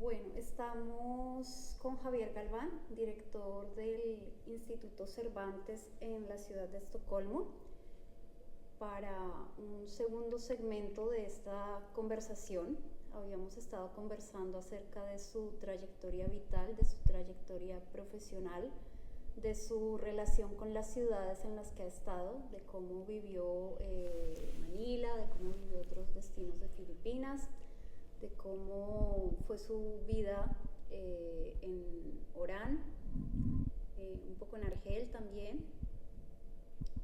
Bueno, estamos con Javier Galván, director del Instituto Cervantes en la ciudad de Estocolmo, para un segundo segmento de esta conversación. Habíamos estado conversando acerca de su trayectoria vital, de su trayectoria profesional, de su relación con las ciudades en las que ha estado, de cómo vivió Manila, de cómo vivió otros destinos de Filipinas, de cómo fue su vida en Orán, un poco en Argel también,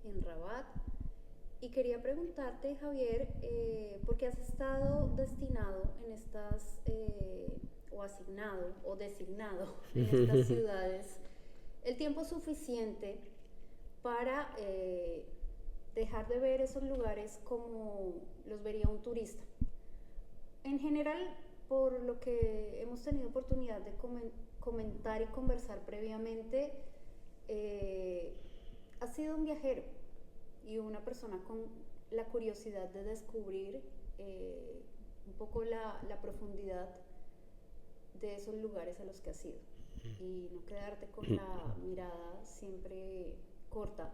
en Rabat. Y quería preguntarte, Javier, ¿por qué has estado destinado en estas, o asignado, o designado en estas ciudades, el tiempo suficiente para dejar de ver esos lugares como los vería un turista? En general, por lo que hemos tenido oportunidad de comentar y conversar previamente, has sido un viajero y una persona con la curiosidad de descubrir un poco la profundidad de esos lugares a los que has ido y no quedarte con la mirada siempre corta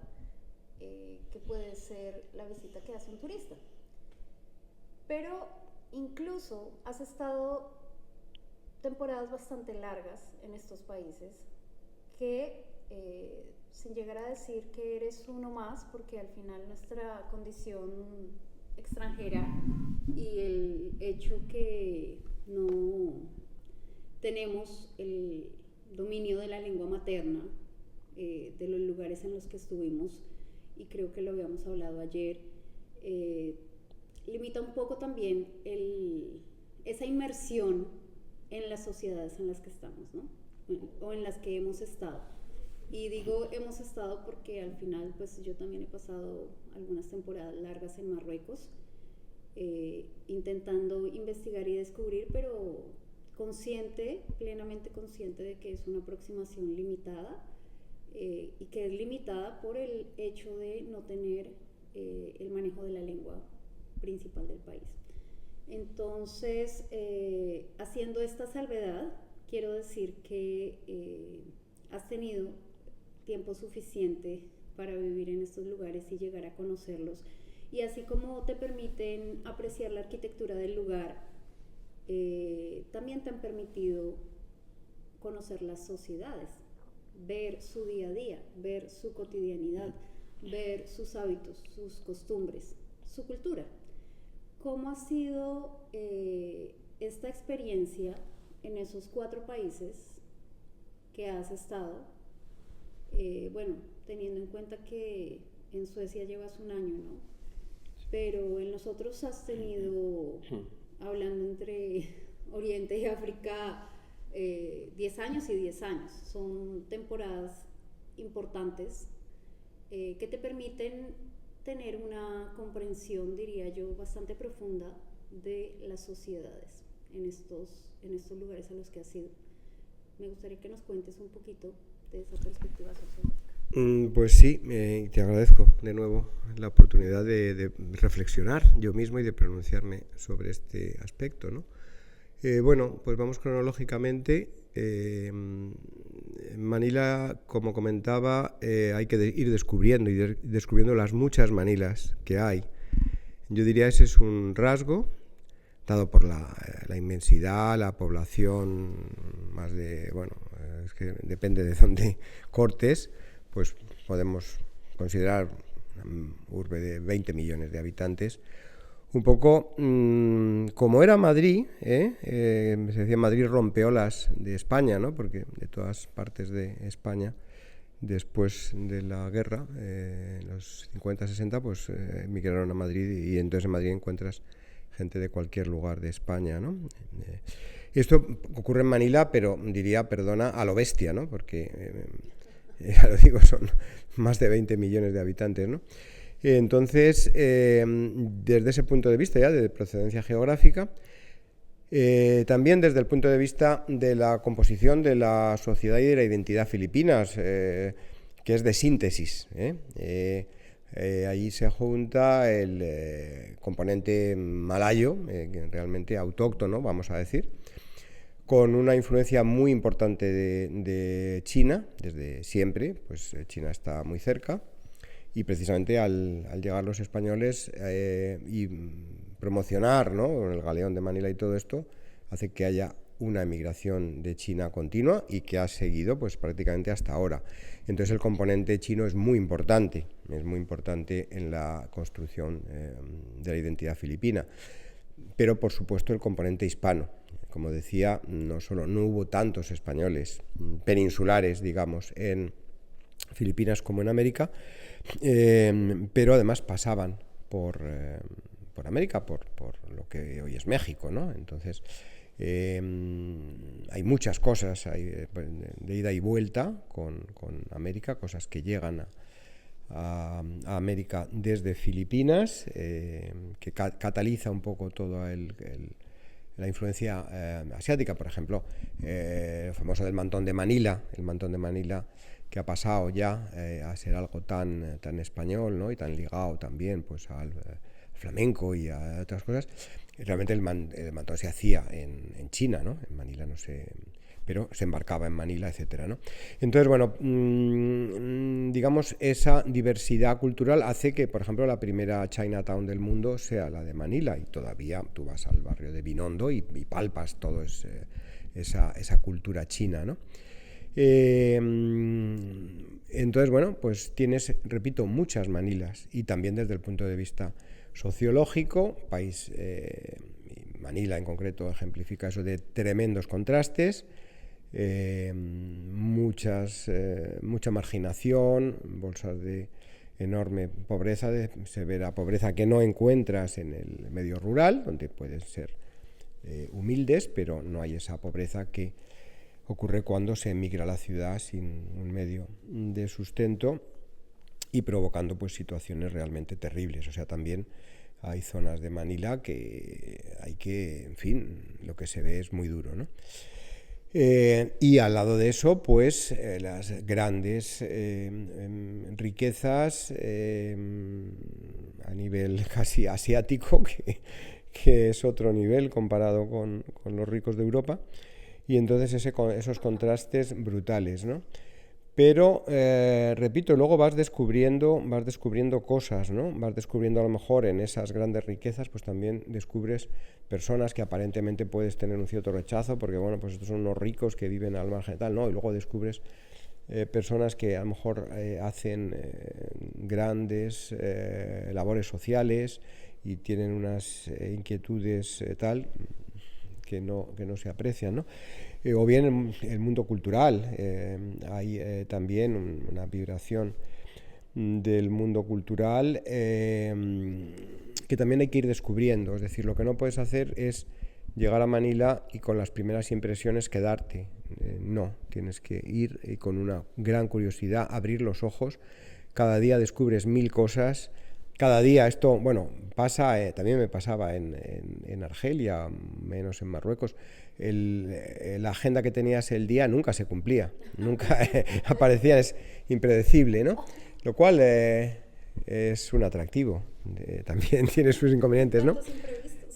que puede ser la visita que hace un turista. Pero incluso has estado temporadas bastante largas en estos países que, sin llegar a decir que eres uno más, porque al final nuestra condición extranjera y el hecho que no tenemos el dominio de la lengua materna de los lugares en los que estuvimos, y creo que lo habíamos hablado ayer, limita un poco también esa inmersión en las sociedades en las que estamos, ¿no? O en las que hemos estado. Y digo hemos estado porque al final pues yo también he pasado algunas temporadas largas en Marruecos, intentando investigar y descubrir, pero plenamente consciente de que es una aproximación limitada, y que es limitada por el hecho de no tener el manejo de la lengua principal del país. Entonces, haciendo esta salvedad, quiero decir que has tenido tiempo suficiente para vivir en estos lugares y llegar a conocerlos, y así como te permiten apreciar la arquitectura del lugar, también te han permitido conocer las sociedades, ver su día a día, ver su cotidianidad, ver sus hábitos, sus costumbres, su cultura. ¿Cómo ha sido esta experiencia en esos 4 países que has estado? Bueno, teniendo en cuenta que en Suecia llevas un año, ¿no? Pero en los otros has tenido, hablando entre Oriente y África, 10 años y 10 años. Son temporadas importantes que te permiten tener una comprensión, diría yo, bastante profunda de las sociedades en estos lugares a los que has ido. Me gustaría que nos cuentes un poquito de esa perspectiva sociológica. Pues sí, te agradezco de nuevo la oportunidad de reflexionar yo mismo y de pronunciarme sobre este aspecto, ¿no? Bueno, pues vamos cronológicamente. Manila, como comentaba, hay que ir descubriendo y descubriendo las muchas Manilas que hay. Yo diría ese es un rasgo, dado por la inmensidad, la población, más de, bueno, es que depende de dónde cortes, pues podemos considerar una urbe de 20 millones de habitantes. Un poco como era Madrid, se decía Madrid rompeolas de España, ¿no? Porque de todas partes de España, después de la guerra, en los 50-60, pues emigraron a Madrid, y entonces en Madrid encuentras gente de cualquier lugar de España, ¿no? Esto ocurre en Manila, pero diría, perdona, a lo bestia, ¿no? Porque, ya lo digo, son más de 20 millones de habitantes, ¿no? Entonces, desde ese punto de vista ya de procedencia geográfica, también desde el punto de vista de la composición de la sociedad y de la identidad filipinas, que es de síntesis, ahí se junta el componente malayo, realmente autóctono, vamos a decir, con una influencia muy importante de China, desde siempre, pues China está muy cerca, y precisamente al llegar los españoles y promocionar, ¿no?, el galeón de Manila y todo esto, hace que haya una emigración de China continua y que ha seguido pues prácticamente hasta ahora. Entonces el componente chino es muy importante en la construcción de la identidad filipina, pero por supuesto el componente hispano. Como decía, no hubo tantos españoles peninsulares, digamos, en Filipinas como en América, pero además pasaban por América, por lo que hoy es México, ¿no? Entonces hay muchas cosas de ida y vuelta con América, cosas que llegan a América desde Filipinas, que cataliza un poco toda la influencia asiática. Por ejemplo, el famoso del mantón de Manila, que ha pasado ya a ser algo tan español, ¿no?, y tan ligado también pues al flamenco y a otras cosas. Realmente el mantón se hacía en China, ¿no? En Manila no se... pero se embarcaba en Manila, etcétera, ¿no? Entonces, bueno, digamos, esa diversidad cultural hace que, por ejemplo, la primera Chinatown del mundo sea la de Manila, y todavía tú vas al barrio de Binondo y palpas todo esa cultura china, ¿no? Entonces, bueno, pues tienes, repito, muchas Manilas, y también desde el punto de vista sociológico, Manila en concreto ejemplifica eso de tremendos contrastes, mucha marginación, bolsas de enorme pobreza, de severa pobreza que no encuentras en el medio rural, donde pueden ser humildes, pero no hay esa pobreza que ocurre cuando se emigra a la ciudad sin un medio de sustento y provocando pues situaciones realmente terribles. O sea, también hay zonas de Manila que en fin, lo que se ve es muy duro, ¿no? Y al lado de eso, pues las grandes riquezas a nivel casi asiático, que es otro nivel comparado con los ricos de Europa, y entonces esos contrastes brutales, ¿no? Pero, repito, luego vas descubriendo cosas, ¿no? Vas descubriendo a lo mejor en esas grandes riquezas, pues también descubres personas que aparentemente puedes tener un cierto rechazo, porque, bueno, pues estos son unos ricos que viven al margen y tal, ¿no? Y luego descubres personas que a lo mejor hacen grandes labores sociales y tienen unas inquietudes tal que no se aprecian, ¿no? O bien el mundo cultural, hay también una vibración del mundo cultural que también hay que ir descubriendo. Es decir, lo que no puedes hacer es llegar a Manila y con las primeras impresiones quedarte. No, tienes que ir y con una gran curiosidad, abrir los ojos. Cada día descubres 1000 cosas. Cada día esto, bueno, pasa, también me pasaba en Argelia, menos en Marruecos. La agenda que tenías el día nunca se cumplía, nunca aparecía, es impredecible, ¿no? Lo cual es un atractivo. También tiene sus inconvenientes, ¿no?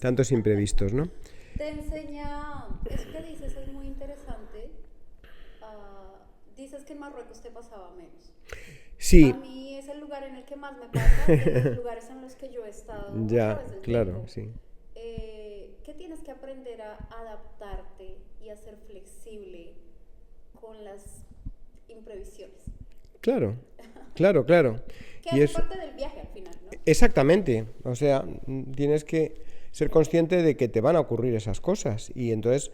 Tantos imprevistos, ¿no? Te enseña, eso que dices es muy interesante. Dices que en Marruecos te pasaba menos. Sí. A mí es el lugar en el que más me pasa, de los lugares en los que yo he estado. Ya, claro, sí. ¿Qué tienes que aprender a adaptarte y a ser flexible con las imprevisiones? Claro. Que es parte del viaje al final, ¿no? Exactamente. O sea, tienes que ser consciente de que te van a ocurrir esas cosas y entonces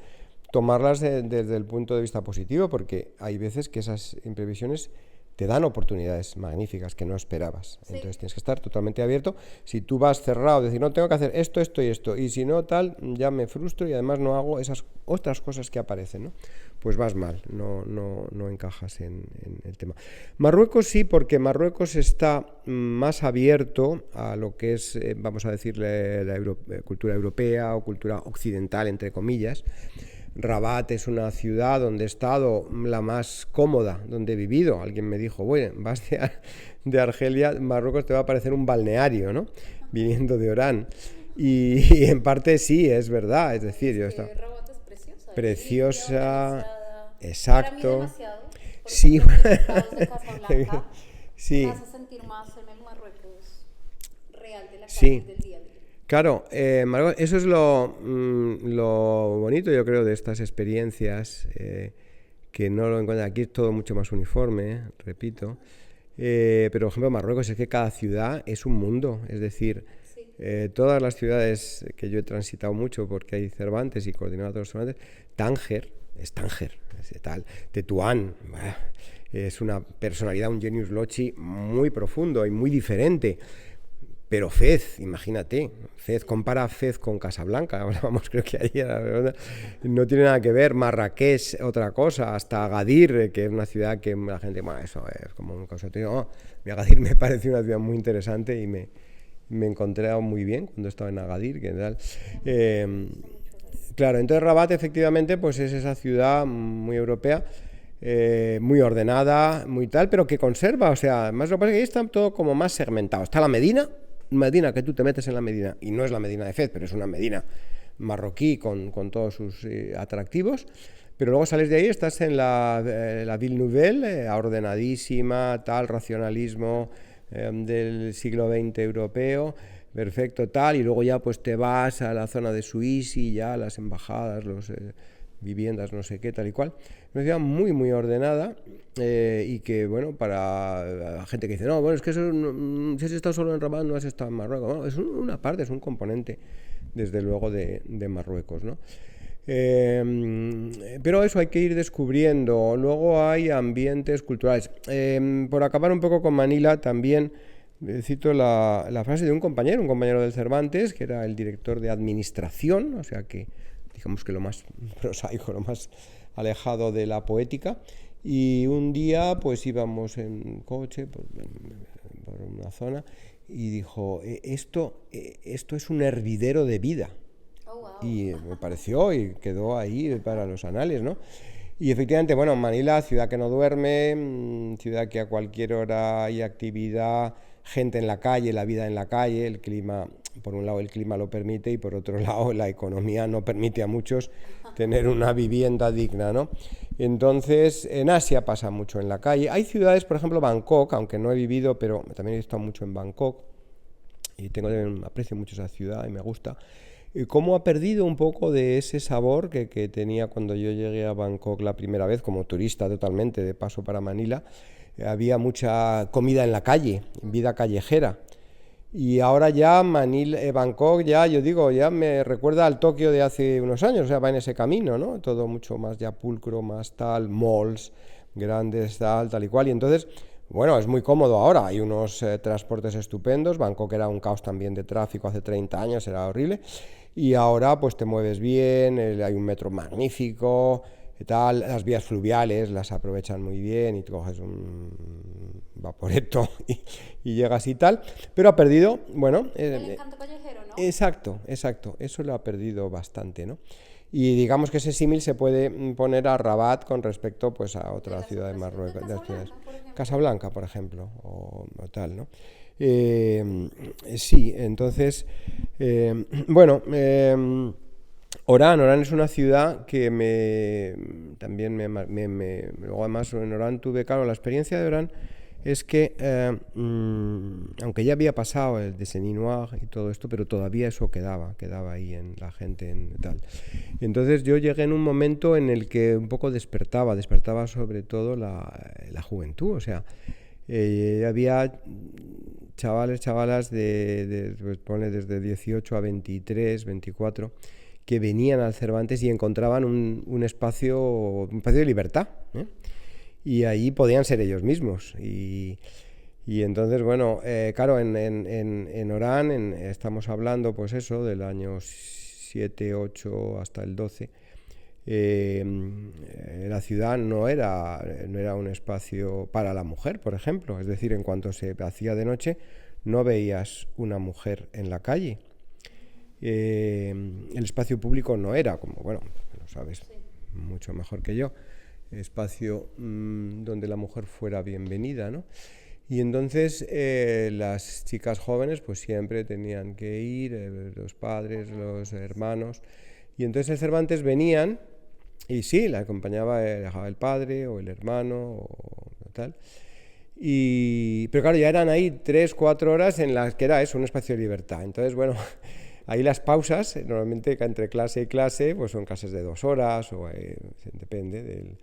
tomarlas desde el punto de vista positivo, porque hay veces que esas imprevisiones te dan oportunidades magníficas que no esperabas. Sí. Entonces tienes que estar totalmente abierto. Si tú vas cerrado, decir, no, tengo que hacer esto y esto, y si no tal, ya me frustro y además no hago esas otras cosas que aparecen, ¿no? Pues vas mal, no encajas en el tema. Marruecos sí, porque Marruecos está más abierto a lo que es, vamos a decirle, la cultura europea o cultura occidental, entre comillas. Rabat es una ciudad donde he estado la más cómoda, donde he vivido. Alguien me dijo, bueno, vas de Argelia, Marruecos te va a parecer un balneario, ¿no? Viniendo de Orán. Y en parte sí, es verdad, es decir, yo estaba... Rabat es preciosa, preciosa, exacto. Para mí demasiado, sí. Los resultados de Casablanca sí. me hace sentir más en el Marruecos real de la calle Sí. del día a día. Claro, Margot, eso es lo bonito, yo creo, de estas experiencias, que no lo encuentran aquí, es todo mucho más uniforme, repito. Pero, por ejemplo, Marruecos es que cada ciudad es un mundo, es decir, Sí. Todas las ciudades que yo he transitado mucho, porque hay Cervantes y coordinado a todos los Cervantes, Tánger, es tal, Tetuán, es una personalidad, un genius loci muy profundo y muy diferente. Pero Fez, imagínate, Fez, compara Fez con Casablanca, hablábamos creo que ayer, no tiene nada que ver. Marrakech, otra cosa, hasta Agadir, que es una ciudad que la gente, bueno, eso es como un causatorio. No, Agadir me pareció una ciudad muy interesante y me encontré muy bien cuando estaba en Agadir, que tal. Claro, entonces Rabat efectivamente pues es esa ciudad muy europea, muy ordenada, muy tal, pero que conserva, o sea, más lo que pasa es que ahí está todo como más segmentado. Está la Medina, que tú te metes en la Medina, y no es la Medina de Fez, pero es una Medina marroquí con todos sus atractivos, pero luego sales de ahí, estás en la Ville Nouvelle, ordenadísima, tal, racionalismo del siglo XX europeo, perfecto, tal, y luego ya pues te vas a la zona de Suiza y ya las embajadas, los viviendas, no sé qué, tal y cual. Una ciudad muy, muy ordenada, y que, bueno, para la gente que dice, no, bueno, es que eso, si has estado solo en Rabat no has estado en Marruecos. No, es una parte, es un componente, desde luego, de Marruecos, ¿no? Pero eso hay que ir descubriendo. Luego hay ambientes culturales. Por acabar un poco con Manila, también cito la frase de un compañero del Cervantes, que era el director de administración, o sea que digamos que lo más prosaico, lo más alejado de la poética. Y un día pues íbamos en coche por una zona y dijo, esto es un hervidero de vida. Oh, wow. Y me pareció y quedó ahí para los anales, ¿no? Y efectivamente, bueno, Manila, ciudad que no duerme, ciudad que a cualquier hora hay actividad, gente en la calle, la vida en la calle, el clima, por un lado el clima lo permite y por otro lado la economía no permite a muchos tener una vivienda digna, ¿no? Entonces, en Asia pasa mucho en la calle. Hay ciudades, por ejemplo, Bangkok, aunque no he vivido, pero también he estado mucho en Bangkok y aprecio mucho esa ciudad y me gusta. Cómo ha perdido un poco de ese sabor que tenía cuando yo llegué a Bangkok la primera vez, como turista totalmente, de paso para Manila. Había mucha comida en la calle, vida callejera. Y ahora ya Bangkok, ya yo digo, ya me recuerda al Tokio de hace unos años, o sea, va en ese camino, ¿no? Todo mucho más ya pulcro, más tal, malls grandes, tal y cual. Y entonces, bueno, es muy cómodo ahora, hay unos transportes estupendos. Bangkok era un caos también de tráfico hace 30 años, era horrible. Y ahora pues te mueves bien, hay un metro magnífico, tal, las vías fluviales las aprovechan muy bien y te coges un vaporeto y llegas y tal, pero ha perdido, bueno... el encanto callejero, ¿no? Exacto, eso lo ha perdido bastante, ¿no? Y digamos que ese símil se puede poner a Rabat con respecto pues a otra ciudad de Marruecos, de Casablanca, por ejemplo, o tal, ¿no? Sí, entonces, bueno, Orán es una ciudad que también luego además en Orán tuve, claro, la experiencia de Orán es que, aunque ya había pasado el de Seninoir y todo esto, pero todavía eso quedaba ahí en la gente, en tal. Entonces yo llegué en un momento en el que un poco despertaba sobre todo la juventud, o sea, había chavalas pues pone desde 18 a 23, 24, que venían al Cervantes y encontraban un espacio de libertad, ¿eh? Y ahí podían ser ellos mismos. Y entonces, bueno, claro, en Orán estamos hablando, pues eso, del año 7, 8 hasta el 12. La ciudad no era un espacio para la mujer, por ejemplo. Es decir, en cuanto se hacía de noche, no veías una mujer en la calle. El espacio público no era, como, bueno, lo sabes mucho mejor que yo, espacio donde la mujer fuera bienvenida, ¿no? Y entonces las chicas jóvenes pues siempre tenían que ir, los padres, los hermanos, y entonces el Cervantes venían Y sí, la acompañaba, dejaba el padre o el hermano o tal. Pero claro, ya eran ahí 3, 4 horas en las que era eso, un espacio de libertad. Entonces, bueno, ahí las pausas, normalmente entre clase y clase, pues son clases de 2 horas, o depende del...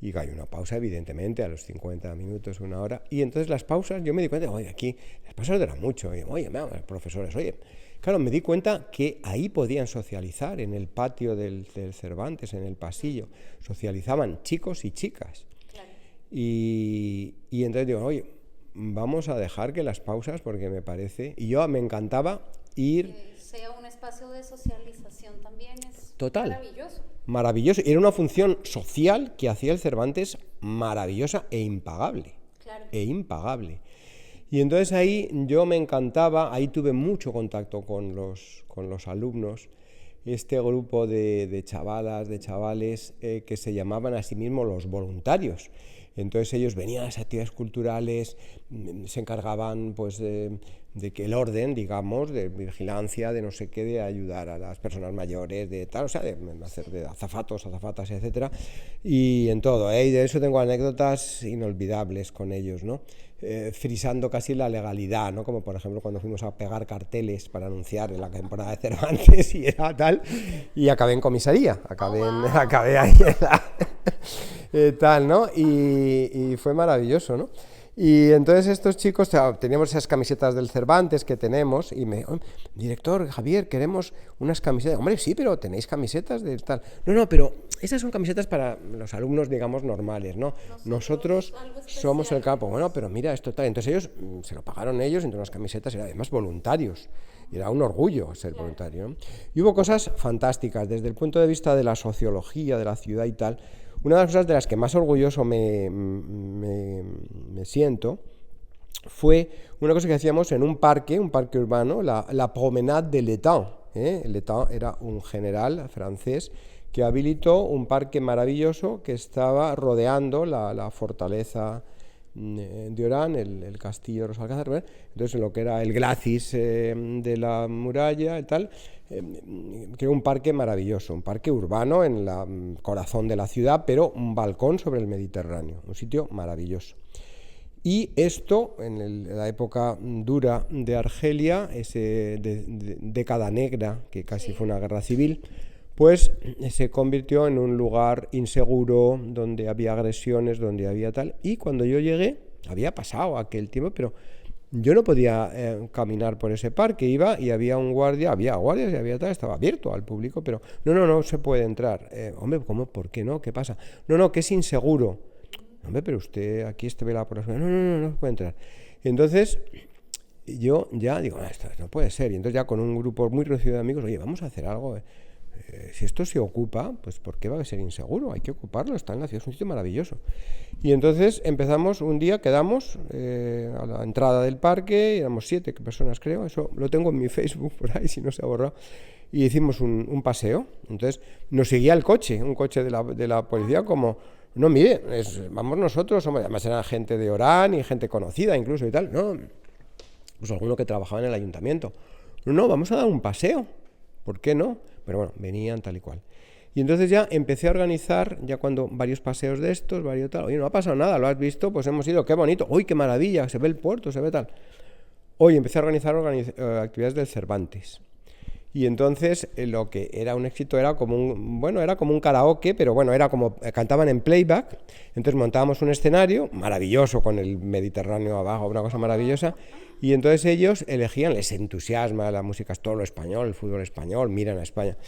Y hay una pausa, evidentemente, a los 50 minutos, 1 hora. Y entonces las pausas, yo me di cuenta, oye, aquí las pausas duran mucho. Oye, los profesores, oye. Claro, me di cuenta que ahí podían socializar, en el patio del Cervantes, en el pasillo. Socializaban chicos y chicas. Claro. Y entonces digo, oye, vamos a dejar que las pausas, porque me parece... Y yo me encantaba ir... Que sea un espacio de socialización también es Total. maravilloso. Maravilloso. Y era una función social que hacía el Cervantes maravillosa e impagable. Claro. E impagable. Y entonces ahí yo me encantaba, ahí tuve mucho contacto con los alumnos, este grupo de chavalas, de chavales que se llamaban a sí mismos los voluntarios. Entonces ellos venían a las actividades culturales, se encargaban pues de que el orden, digamos, de vigilancia, de no sé qué, de ayudar a las personas mayores, de tal, o sea, de hacer de azafatos, azafatas, etcétera, y en todo, y de eso tengo anécdotas inolvidables con ellos, ¿no? Frisando casi la legalidad, ¿no? Como por ejemplo cuando fuimos a pegar carteles para anunciar en la temporada de Cervantes y era tal, y acabé en comisaría, acabé ahí en la... tal, ¿no? Y fue maravilloso, ¿no? Y entonces estos chicos, teníamos esas camisetas del Cervantes que tenemos, y me dijo, director Javier, queremos unas camisetas. Hombre, sí, pero tenéis camisetas de tal. No, pero esas son camisetas para los alumnos, digamos, normales, ¿no? Nosotros somos el campo. Bueno, pero mira, esto tal. Entonces ellos, se lo pagaron ellos, entre unas camisetas, eran además voluntarios. Era un orgullo ser voluntario, ¿no? Y hubo cosas fantásticas, desde el punto de vista de la sociología de la ciudad y tal. Una de las cosas de las que más orgulloso me siento fue una cosa que hacíamos en un parque urbano, la Promenade de l'Étang. L'Étang era un general francés que habilitó un parque maravilloso que estaba rodeando la fortaleza de Orán, el castillo de los Alcázares. Entonces, en lo que era el glacis de la muralla y tal, que era un parque maravilloso, un parque urbano en el corazón de la ciudad, pero un balcón sobre el Mediterráneo, un sitio maravilloso. Y esto, en la época dura de Argelia, década negra, que casi fue una guerra civil, pues se convirtió en un lugar inseguro, donde había agresiones, donde había tal. Y cuando yo llegué, había pasado aquel tiempo, pero yo no podía caminar por ese parque. Iba y había un guardia, había guardias y había tal, estaba abierto al público, pero no se puede entrar. Hombre, ¿cómo? ¿Por qué no? ¿Qué pasa? No, que es inseguro. Hombre, pero usted aquí vela por la... No puede entrar. Entonces yo ya digo, esto no puede ser. Y entonces ya con un grupo muy reducido de amigos, oye, vamos a hacer algo. Si esto se ocupa, pues ¿por qué va a ser inseguro? Hay que ocuparlo, está en la ciudad, es un sitio maravilloso. Y entonces empezamos un día, quedamos a la entrada del parque, éramos 7 personas creo, eso lo tengo en mi Facebook por ahí, si no se ha borrado, y hicimos un paseo. Entonces nos seguía el coche, un coche de la policía como, no, mire, vamos nosotros, hombre, además era gente de Orán y gente conocida incluso y tal, no, pues alguno que trabajaba en el ayuntamiento. No, vamos a dar un paseo, ¿por qué no? Pero bueno, venían tal y cual. Y entonces ya empecé a organizar, ya cuando varios paseos de estos, varios tal. Oye, no ha pasado nada, ¿lo has visto? Pues hemos ido, qué bonito. Uy, qué maravilla, se ve el puerto, se ve tal. Hoy empecé a organizar actividades del Cervantes. Y entonces lo que era un éxito era como un karaoke, pero bueno, era como cantaban en playback. Entonces montábamos un escenario maravilloso con el Mediterráneo abajo, una cosa maravillosa. Y entonces ellos elegían, les entusiasma la música, es todo lo español, el fútbol español, miran a España.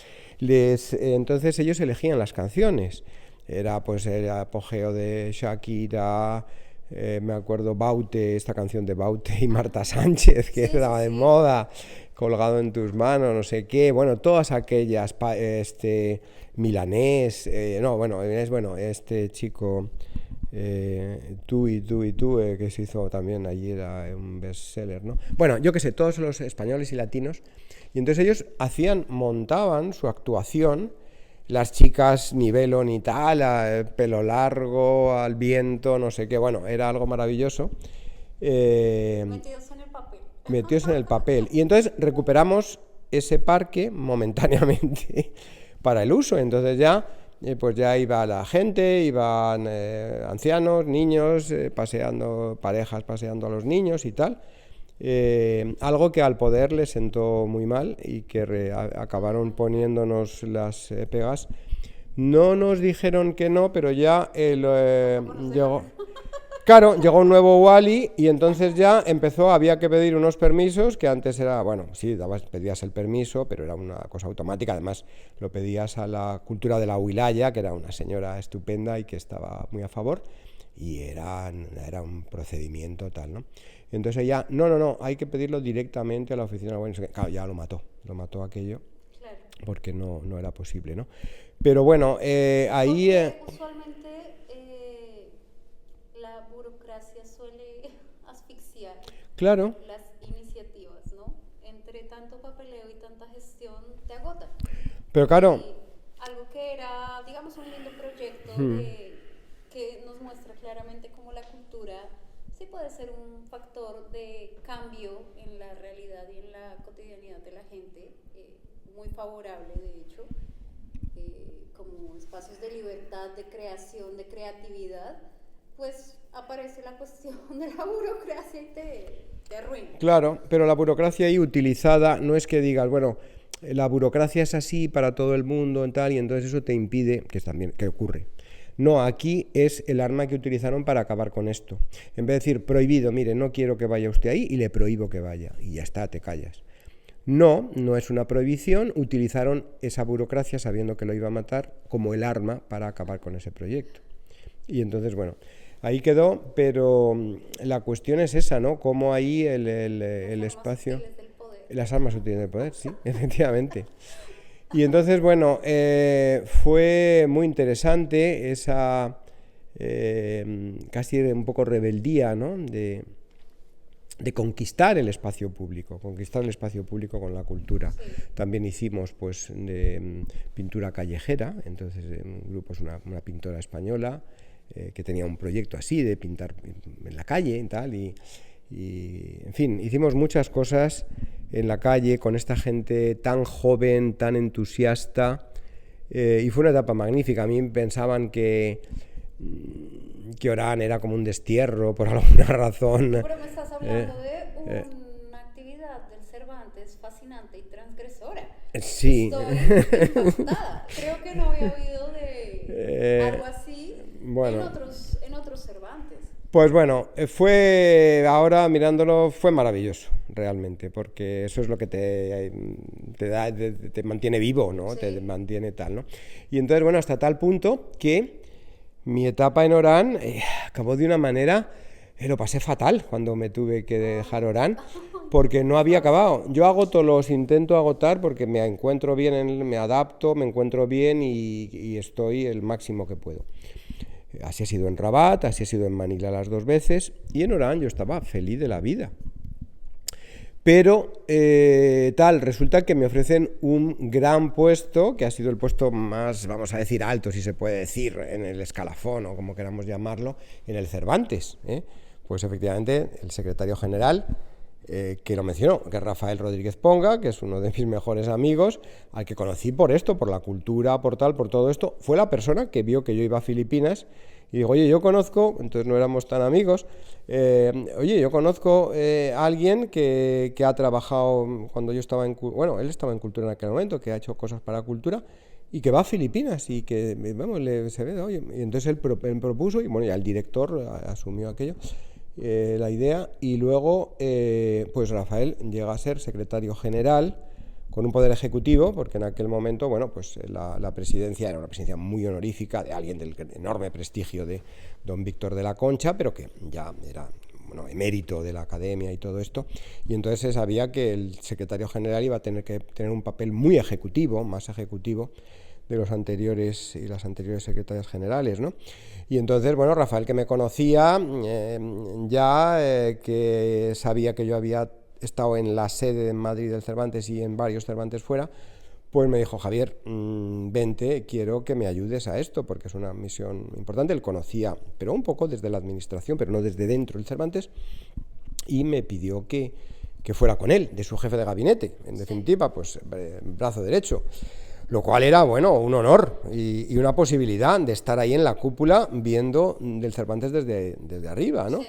Entonces ellos elegían las canciones. Era pues el apogeo de Shakira, me acuerdo Baute, esta canción de Baute y Marta Sánchez, que estaba de moda, Colgado en tus manos, no sé qué, bueno, todas aquellas, Milanés, este chico, Tú, que se hizo también allí, era un bestseller, ¿no? Bueno, yo qué sé, todos los españoles y latinos, y entonces ellos montaban su actuación, las chicas ni velo ni tal, pelo largo, al viento, no sé qué, bueno, era algo maravilloso. Metidos en el papel. Metidos en el papel. Y entonces recuperamos ese parque momentáneamente para el uso. Entonces ya pues ya iba la gente, iban ancianos, niños, paseando, parejas paseando a los niños y tal. Algo que al poder les sentó muy mal y que acabaron poniéndonos las pegas. No nos dijeron que no, pero ya llegó... Claro, llegó un nuevo Wally y entonces ya había que pedir unos permisos que antes era, bueno, sí, pedías el permiso, pero era una cosa automática, además lo pedías a la cultura de la Wilaya, que era una señora estupenda y que estaba muy a favor, y era un procedimiento tal, ¿no? Entonces ya, no, hay que pedirlo directamente a la oficina de Wally, claro, ya lo mató aquello, claro, porque no era posible, ¿no? Pero bueno, ahí... usualmente la burocracia suele asfixiar, claro, las iniciativas, ¿no? Entre tanto papeleo y tanta gestión te agota. Pero claro... Y algo que era, digamos, un lindo proyecto que nos muestra claramente cómo la cultura sí puede ser un factor de cambio en la realidad y en la cotidianidad de la gente, muy favorable de hecho, como espacios de libertad, de creación, de creatividad, pues aparece la cuestión de la burocracia y te arruina. Claro, pero la burocracia ahí utilizada no es que digas, bueno, la burocracia es así para todo el mundo y tal, y entonces eso te impide, que ocurre. No, aquí es el arma que utilizaron para acabar con esto. En vez de decir prohibido, mire, no quiero que vaya usted ahí y le prohíbo que vaya, y ya está, te callas. No es una prohibición, utilizaron esa burocracia sabiendo que lo iba a matar como el arma para acabar con ese proyecto. Y entonces, bueno, ahí quedó, pero la cuestión es esa, ¿no? Cómo ahí el espacio... Las armas útiles del poder, sí, efectivamente. Y entonces, bueno, fue muy interesante esa casi un poco rebeldía, ¿no? De conquistar el espacio público con la cultura. Sí. También hicimos pues de pintura callejera, entonces un grupo es una pintora española que tenía un proyecto así de pintar en la calle y tal, y en fin, hicimos muchas cosas en la calle con esta gente tan joven, tan entusiasta, y fue una etapa magnífica. A mí pensaban que Orán era como un destierro por alguna razón. Pero me estás hablando de una actividad del Cervantes fascinante y transgresora. Sí. Estoy impactada. Creo que no había oído de algo así en otros Cervantes. Pues bueno, ahora mirándolo fue maravilloso, realmente, porque eso es lo que te mantiene vivo, ¿no? Sí. Te mantiene tal, ¿no? Y entonces, bueno, hasta tal punto que mi etapa en Orán acabó de una manera, lo pasé fatal cuando me tuve que dejar Orán, porque no había acabado. Yo los intento agotar porque me encuentro bien, me adapto, me encuentro bien y estoy el máximo que puedo. Así ha sido en Rabat, así ha sido en Manila las 2 veces, y en Orán yo estaba feliz de la vida. Pero resulta que me ofrecen un gran puesto, que ha sido el puesto más, vamos a decir, alto, si se puede decir, en el escalafón, o como queramos llamarlo, en el Cervantes. Pues efectivamente, el secretario general, que lo mencionó, que es Rafael Rodríguez Ponga, que es uno de mis mejores amigos, al que conocí por esto, por la cultura, por todo esto, fue la persona que vio que yo iba a Filipinas y digo, oye, yo conozco, entonces no éramos tan amigos, yo conozco a alguien que ha trabajado cuando yo estaba él estaba en cultura en aquel momento, que ha hecho cosas para cultura y que va a Filipinas y que, vamos, se ve, oye, y entonces él propuso y bueno, ya el director asumió aquello. La idea, y luego pues Rafael llega a ser secretario general con un poder ejecutivo, porque en aquel momento, bueno, pues la presidencia era una presidencia muy honorífica de alguien del enorme prestigio de don Víctor de la Concha, pero que ya era, bueno, emérito de la academia y todo esto, y entonces se sabía que el secretario general iba a tener que tener un papel muy ejecutivo, más ejecutivo de los anteriores y las anteriores secretarias generales, ¿no? Y entonces, bueno, Rafael, que me conocía, que sabía que yo había estado en la sede en Madrid del Cervantes y en varios Cervantes fuera, pues me dijo, Javier, vente, quiero que me ayudes a esto, porque es una misión importante. Él conocía, pero un poco desde la administración, pero no desde dentro del Cervantes, y me pidió que fuera con él, de su jefe de gabinete, en definitiva, pues brazo derecho. Lo cual era, bueno, un honor y una posibilidad de estar ahí en la cúpula viendo del Cervantes desde arriba, ¿no? Sí.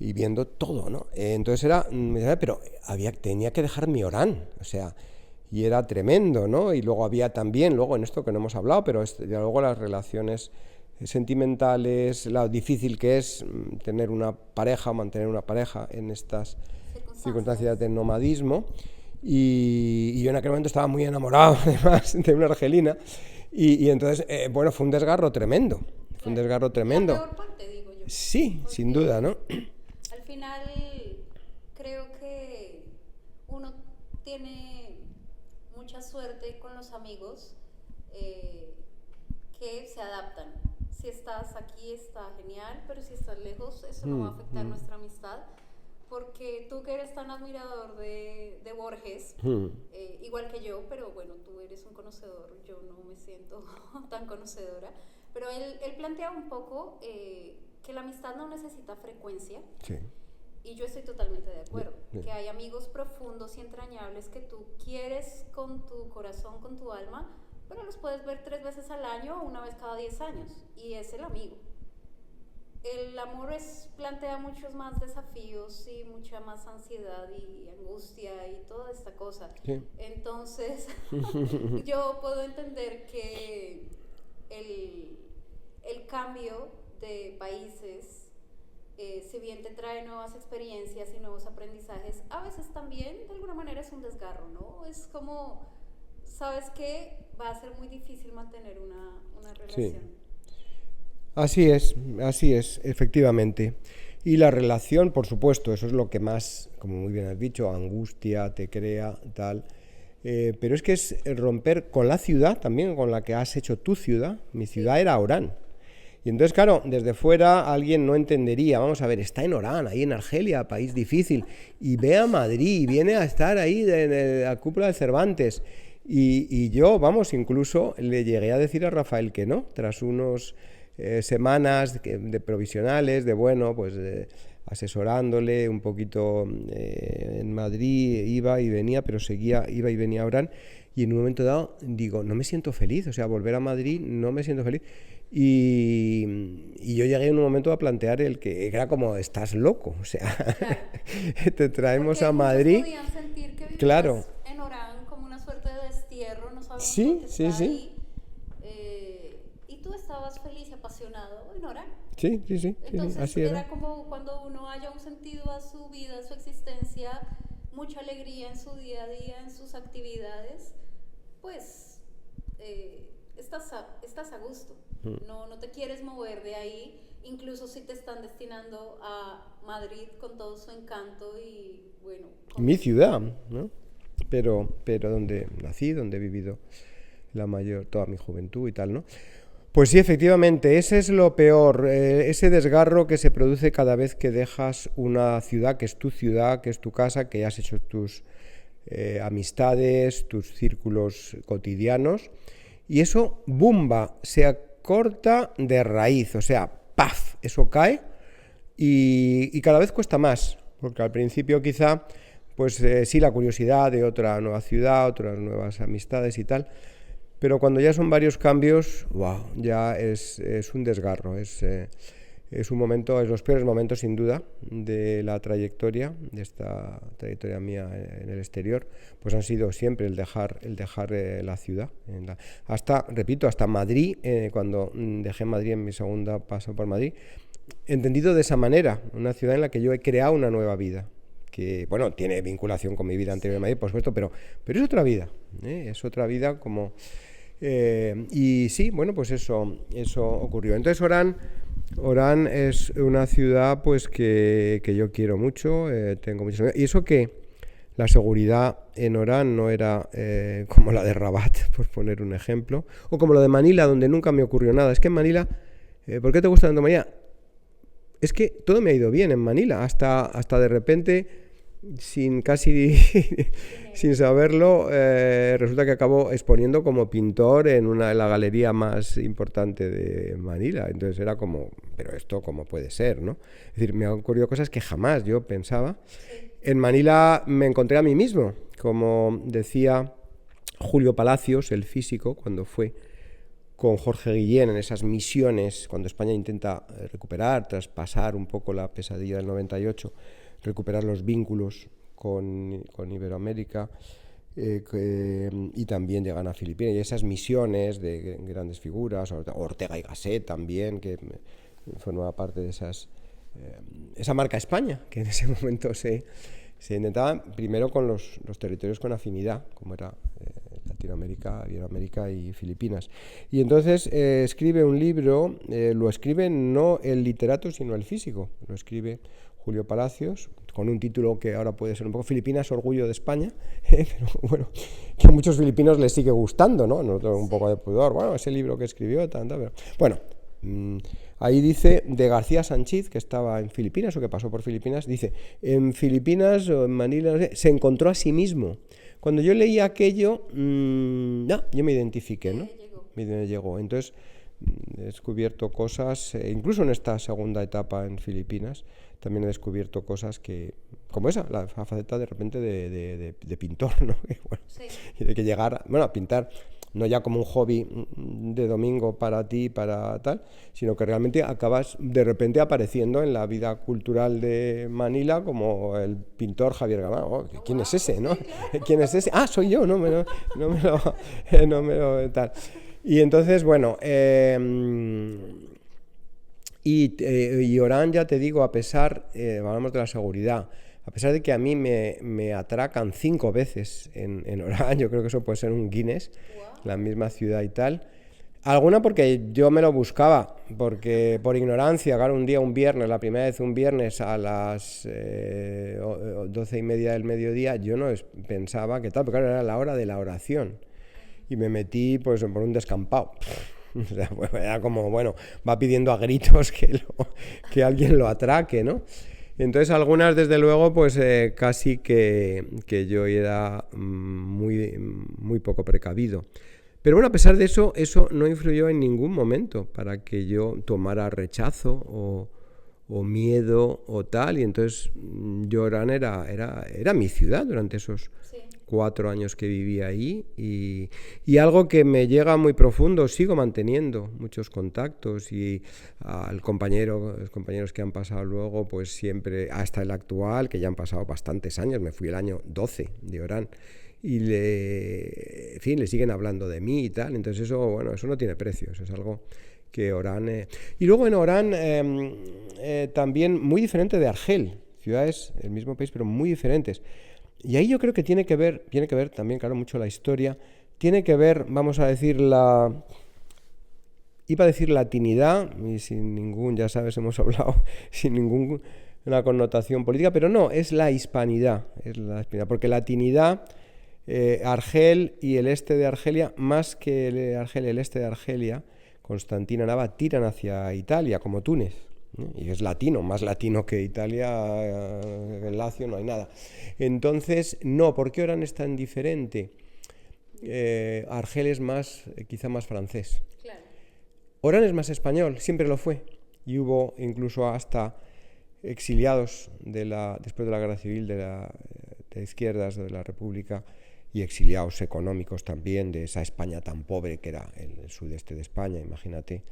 Y viendo todo, ¿no? Entonces era, pero tenía que dejar mi Orán, o sea, y era tremendo, ¿no? Y luego había también, luego en esto que no hemos hablado, pero ya luego las relaciones sentimentales, lo difícil que es tener una pareja, mantener una pareja en estas circunstancias de nomadismo. Y yo en aquel momento estaba muy enamorado, además, de una argelina. Y entonces, bueno, fue un desgarro tremendo. Fue un desgarro tremendo. La peor parte, digo yo. Sí, Porque sin duda, ¿no? al final, creo que uno tiene mucha suerte con los amigos que se adaptan. Si estás aquí está genial, pero si estás lejos, eso no va a afectar nuestra amistad. Porque tú que eres tan admirador de Borges, igual que yo, pero bueno, tú eres un conocedor, yo no me siento tan conocedora, pero él plantea un poco que la amistad no necesita frecuencia, Sí. y yo estoy totalmente de acuerdo, Bien. que hay amigos profundos y entrañables que tú quieres con tu corazón, con tu alma, pero los puedes ver 3 veces al año o una vez cada 10 años, y es el amigo. El amor plantea muchos más desafíos y mucha más ansiedad y angustia y toda esta cosa. Sí. Entonces, yo puedo entender que el cambio de países, si bien te trae nuevas experiencias y nuevos aprendizajes, a veces también de alguna manera es un desgarro, ¿no? Es como, ¿sabes qué? Va a ser muy difícil mantener una relación. Sí. Así es, efectivamente. Y la relación, por supuesto, eso es lo que más, como muy bien has dicho, angustia te crea, tal. Pero es que es romper con la ciudad también, con la que has hecho tu ciudad. Mi ciudad era Orán. Y entonces, claro, desde fuera alguien no entendería, vamos a ver, está en Orán, ahí en Argelia, país difícil, y ve a Madrid, y viene a estar ahí de la cúpula de Cervantes. Y yo, vamos, incluso le llegué a decir a Rafael que no, tras unos semanas de provisionales, de bueno, pues asesorándole un poquito en Madrid, iba y venía, pero iba y venía a Orán, y en un momento dado digo, no me siento feliz, o sea, volver a Madrid no me siento feliz, y yo llegué en un momento a plantear el que era como, estás loco, o sea, Claro. te traemos Porque a Madrid, muchos podían sentir que vivías claro, en Orán como una suerte de destierro, no sabemos sí, por qué sí, está sí, ahí, y tú estabas feliz y apasionado en Orán. sí, Entonces así era era. como cuando uno haya un sentido a su vida, a su existencia, mucha alegría en su día a día, en sus actividades, pues estás a gusto, no te quieres mover de ahí, incluso si te están destinando a Madrid con todo su encanto y bueno. Mi ciudad, ¿no? Pero donde nací, donde he vivido toda mi juventud y tal, ¿no? Pues sí, efectivamente, ese es lo peor, ese desgarro que se produce cada vez que dejas una ciudad, que es tu ciudad, que es tu casa, que has hecho tus amistades, tus círculos cotidianos, y eso, ¡bumba!, se acorta de raíz, o sea, ¡paf!, eso cae y cada vez cuesta más, porque al principio quizá, pues sí, la curiosidad de otra nueva ciudad, otras nuevas amistades y tal, pero cuando ya son varios cambios, wow, ya es un desgarro, es un momento, es los peores momentos sin duda de la trayectoria, de esta trayectoria mía en el exterior, pues han sido siempre el dejar la ciudad, hasta Madrid, cuando dejé Madrid en mi segunda paso por Madrid, entendido de esa manera, una ciudad en la que yo he creado una nueva vida, que, bueno, tiene vinculación con mi vida anterior en Madrid, por supuesto, pero es otra vida como... y sí, bueno, pues eso ocurrió. Entonces Orán es una ciudad pues que yo quiero mucho, tengo muchos amigos, y eso que la seguridad en Orán no era como la de Rabat, por poner un ejemplo, o como lo de Manila, donde nunca me ocurrió nada. Es que en Manila, ¿por qué te gusta tanto Manila? Es que todo me ha ido bien en Manila, hasta de repente, sin saberlo, resulta que acabo exponiendo como pintor en la galería más importante de Manila. Entonces era como, pero esto cómo puede ser, ¿no? Es decir, me han ocurrido cosas que jamás yo pensaba. En Manila me encontré a mí mismo, como decía Julio Palacios, el físico, cuando fue con Jorge Guillén en esas misiones, cuando España intenta recuperar, tras pasar un poco la pesadilla del 98, recuperar los vínculos con Iberoamérica, y también llegan a Filipinas, y esas misiones de grandes figuras, Ortega y Gasset también, que formaba parte de esa marca España, que en ese momento se intentaba primero con los territorios con afinidad, como era Latinoamérica, Iberoamérica y Filipinas. Y entonces escribe un libro, lo escribe no el literato, sino el físico, lo escribe Julio Palacios, con un título que ahora puede ser un poco Filipinas, orgullo de España, pero bueno, que a muchos filipinos les sigue gustando, ¿no? Nosotros un poco de pudor, bueno, ese libro que escribió, tanto, pero bueno, ahí dice de García Sánchez, que estaba en Filipinas o que pasó por Filipinas, dice, en Filipinas o en Manila, no sé, se encontró a sí mismo. Cuando yo leí aquello, yo me identifiqué, ¿no? Me llegó. Entonces, he descubierto cosas, incluso en esta segunda etapa en Filipinas, también he descubierto cosas que, como esa, la faceta de repente de pintor, ¿no? Y, bueno, sí. Y de que llegar, bueno, a pintar, no ya como un hobby de domingo para ti, para tal, sino que realmente acabas de repente apareciendo en la vida cultural de Manila como el pintor Javier Gama. Oh, ¿quién es ese, no? ¿Quién es ese? Ah, soy yo, no me lo tal. Y entonces, bueno, y Orán, ya te digo, a pesar, hablamos de la seguridad, a pesar de que a mí me atracan 5 veces en Orán, yo creo que eso puede ser un Guinness, la misma ciudad y tal. Alguna porque yo me lo buscaba, porque por ignorancia, claro, un viernes, la primera vez un viernes a las 12:30 del mediodía, yo no pensaba que tal, porque claro, era la hora de la oración. Y me metí pues por un descampado. O sea, bueno, era como, bueno, va pidiendo a gritos que alguien lo atraque, ¿no? Entonces algunas, desde luego, pues casi que yo era muy poco precavido. Pero bueno, a pesar de eso no influyó en ningún momento para que yo tomara rechazo o miedo o tal. Y entonces Orán era mi ciudad durante esos 4 años que viví ahí, y algo que me llega muy profundo. Sigo manteniendo muchos contactos, y los compañeros que han pasado luego, pues siempre, hasta el actual, que ya han pasado bastantes años, me fui el año 12 de Orán, y en fin, le siguen hablando de mí y tal. Entonces eso no tiene precio, eso es algo que Orán... Y luego en Orán también muy diferente de Argel, ciudades del mismo país pero muy diferentes. Y ahí yo creo que tiene que ver también, claro, mucho la historia, tiene que ver, vamos a decir, iba a decir latinidad, y sin ningún, ya sabes, hemos hablado, sin ninguna connotación política, pero no, es la hispanidad, porque latinidad, Argel y el este de Argelia, más que el este de Argelia, Constantina Nava, tiran hacia Italia, como Túnez. Y es latino, más latino que Italia, en Lacio no hay nada. Entonces, no, ¿por qué Orán es tan diferente? Argel es quizá más francés. Claro. Orán es más español, siempre lo fue. Y hubo incluso hasta exiliados después de la Guerra Civil de izquierdas de la República, y exiliados económicos también de esa España tan pobre que era el sudeste de España, imagínate,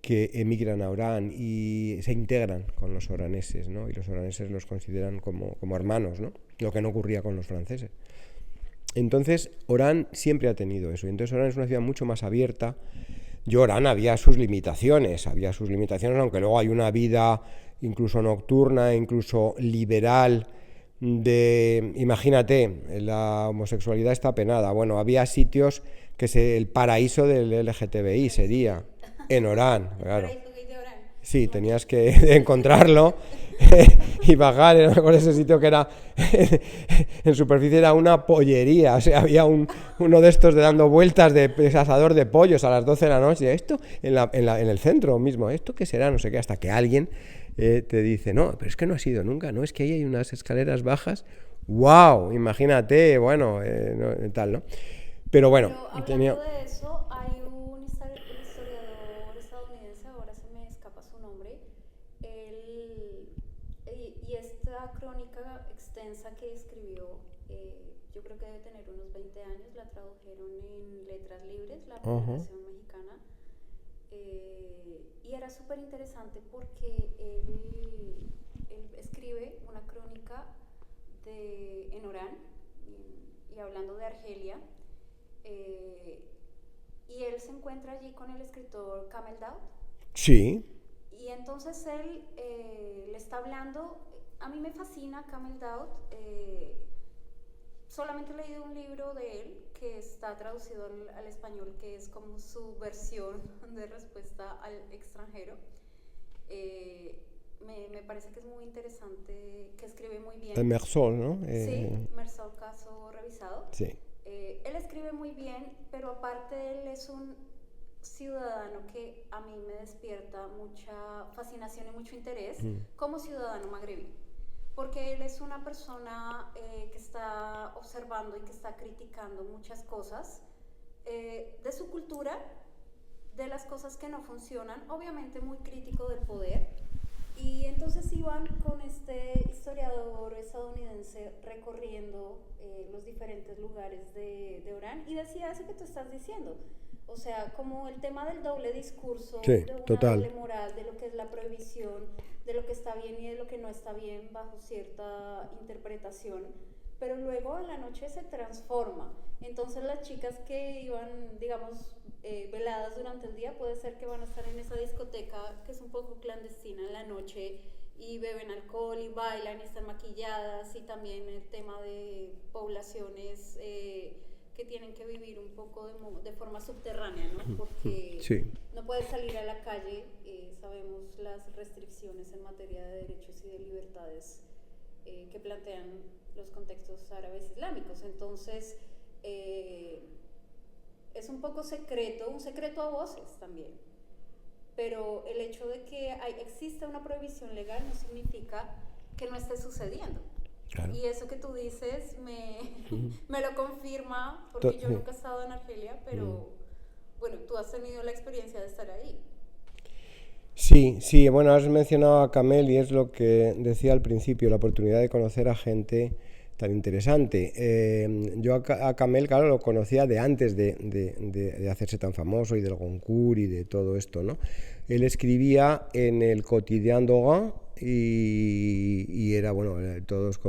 que emigran a Orán y se integran con los oraneses, ¿no? Y los oraneses los consideran como hermanos, ¿no? Lo que no ocurría con los franceses. Entonces, Orán siempre ha tenido eso. Y entonces Orán es una ciudad mucho más abierta. Orán había sus limitaciones, aunque luego hay una vida incluso nocturna, incluso liberal, imagínate, la homosexualidad está penada. Bueno, había sitios que el paraíso del LGTBI sería en Orán, claro. Sí, tenías que encontrarlo y bajar. Con ese sitio que era en superficie era una pollería. O sea, había uno de estos dando vueltas de asador de pollos a las 12 de la noche. Esto en el centro mismo. ¿Esto qué será? No sé qué. Hasta que alguien te dice, no, pero es que no ha sido nunca. No, es que ahí hay unas escaleras bajas. ¡Wow! Imagínate, bueno, tal, ¿no? Pero bueno, hablando de eso, hay un historiador estadounidense, ahora se me escapa su nombre, y esta crónica extensa que escribió yo creo que debe tener unos 20 años, la tradujeron en Letras Libres, la publicación mexicana, y era súper interesante porque él escribe una crónica en Orán, y hablando de Argelia, y él se encuentra allí con el escritor Kamel Daoud. Sí. Y entonces él le está hablando. A mí me fascina Kamel Daoud. Solamente he leído un libro de él que está traducido al español, que es como su versión de respuesta al extranjero. Me parece que es muy interesante, que escribe muy bien. El Mersol, ¿no? Sí, Mersol, caso revisado. Sí. Él escribe muy bien, pero aparte él es un ciudadano que a mí me despierta mucha fascinación y mucho interés como ciudadano magrebí, porque él es una persona que está observando y que está criticando muchas cosas de su cultura, de las cosas que no funcionan, obviamente muy crítico del poder. Y entonces iban con este historiador estadounidense recorriendo los diferentes lugares de Orán, y decía eso que tú estás diciendo. O sea, como el tema del doble discurso, sí, de una total. doble moral, de lo que es la prohibición, de lo que está bien y de lo que no está bien bajo cierta interpretación. Pero luego a la noche se transforma. Entonces las chicas que iban, digamos, veladas durante el día, puede ser que van a estar en esa discoteca que es un poco clandestina en la noche, y beben alcohol y bailan y están maquilladas, y también el tema de poblaciones que tienen que vivir un poco de forma subterránea, ¿no? Porque sí. no puedes salir a la calle, sabemos las restricciones en materia de derechos y de libertades que plantean los contextos árabes islámicos. Entonces, es un poco secreto, un secreto a voces también. Pero el hecho de que exista una prohibición legal no significa que no esté sucediendo. Claro. Y eso que tú dices me lo confirma, porque yo nunca he estado en Argelia, pero bueno, tú has tenido la experiencia de estar ahí. Sí, bueno, has mencionado a Kamel y es lo que decía al principio, la oportunidad de conocer a gente tan interesante. Yo a Kamel, claro, lo conocía de antes de hacerse tan famoso y del Goncourt y de todo esto, ¿no? Él escribía en el Quotidien d'Oran y era, bueno, todos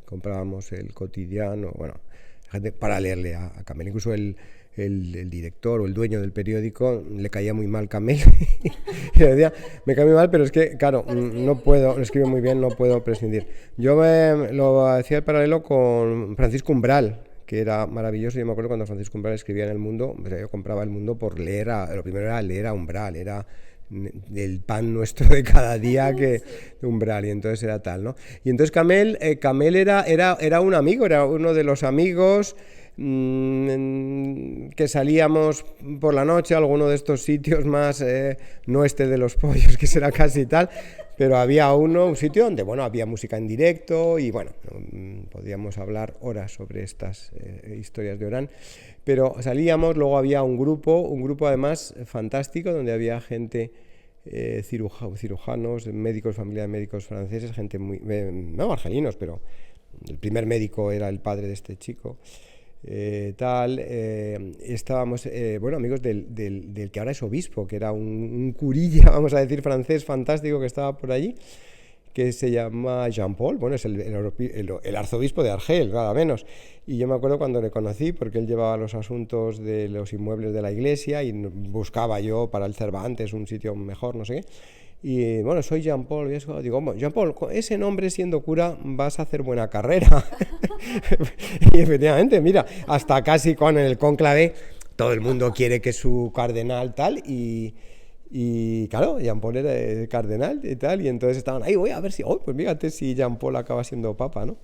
comprábamos el Quotidien, bueno, gente para leerle a Kamel. Incluso el director o el dueño del periódico le caía muy mal Kamel y le decía, me cae muy mal, pero es que, claro, no puedo, escribe muy bien, no puedo prescindir. Yo lo hacía el paralelo con Francisco Umbral, que era maravilloso. Yo me acuerdo cuando Francisco Umbral escribía en El Mundo, o sea, yo compraba El Mundo por leer, lo primero era leer a Umbral, era del pan nuestro de cada día que Umbral, y entonces era tal, ¿no? Y entonces Kamel era un amigo, era uno de los amigos que salíamos por la noche a alguno de estos sitios más, no de los pollos, que será casi tal, pero había un sitio donde, bueno, había música en directo y, bueno, podíamos hablar horas sobre estas historias de Orán, pero salíamos, luego había un grupo además fantástico, donde había gente, cirujanos, médicos, familia de médicos franceses, gente muy, no argelinos, pero el primer médico era el padre de este chico. Estábamos, bueno, amigos del que ahora es obispo, que era un curilla, vamos a decir, francés fantástico, que estaba por allí, que se llama Jean-Paul, bueno, es el arzobispo de Argel, nada menos. Y yo me acuerdo cuando le conocí, porque él llevaba los asuntos de los inmuebles de la iglesia y buscaba yo para el Cervantes un sitio mejor, no sé qué. Y bueno, soy Jean-Paul, y eso, digo, Jean-Paul, con ese nombre, siendo cura, vas a hacer buena carrera. Y efectivamente, mira, hasta casi con el cónclave, todo el mundo quiere que su cardenal tal, y claro, Jean-Paul era el cardenal y tal, y entonces estaban ahí, voy a ver si, pues fíjate si Jean-Paul acaba siendo papa, ¿no?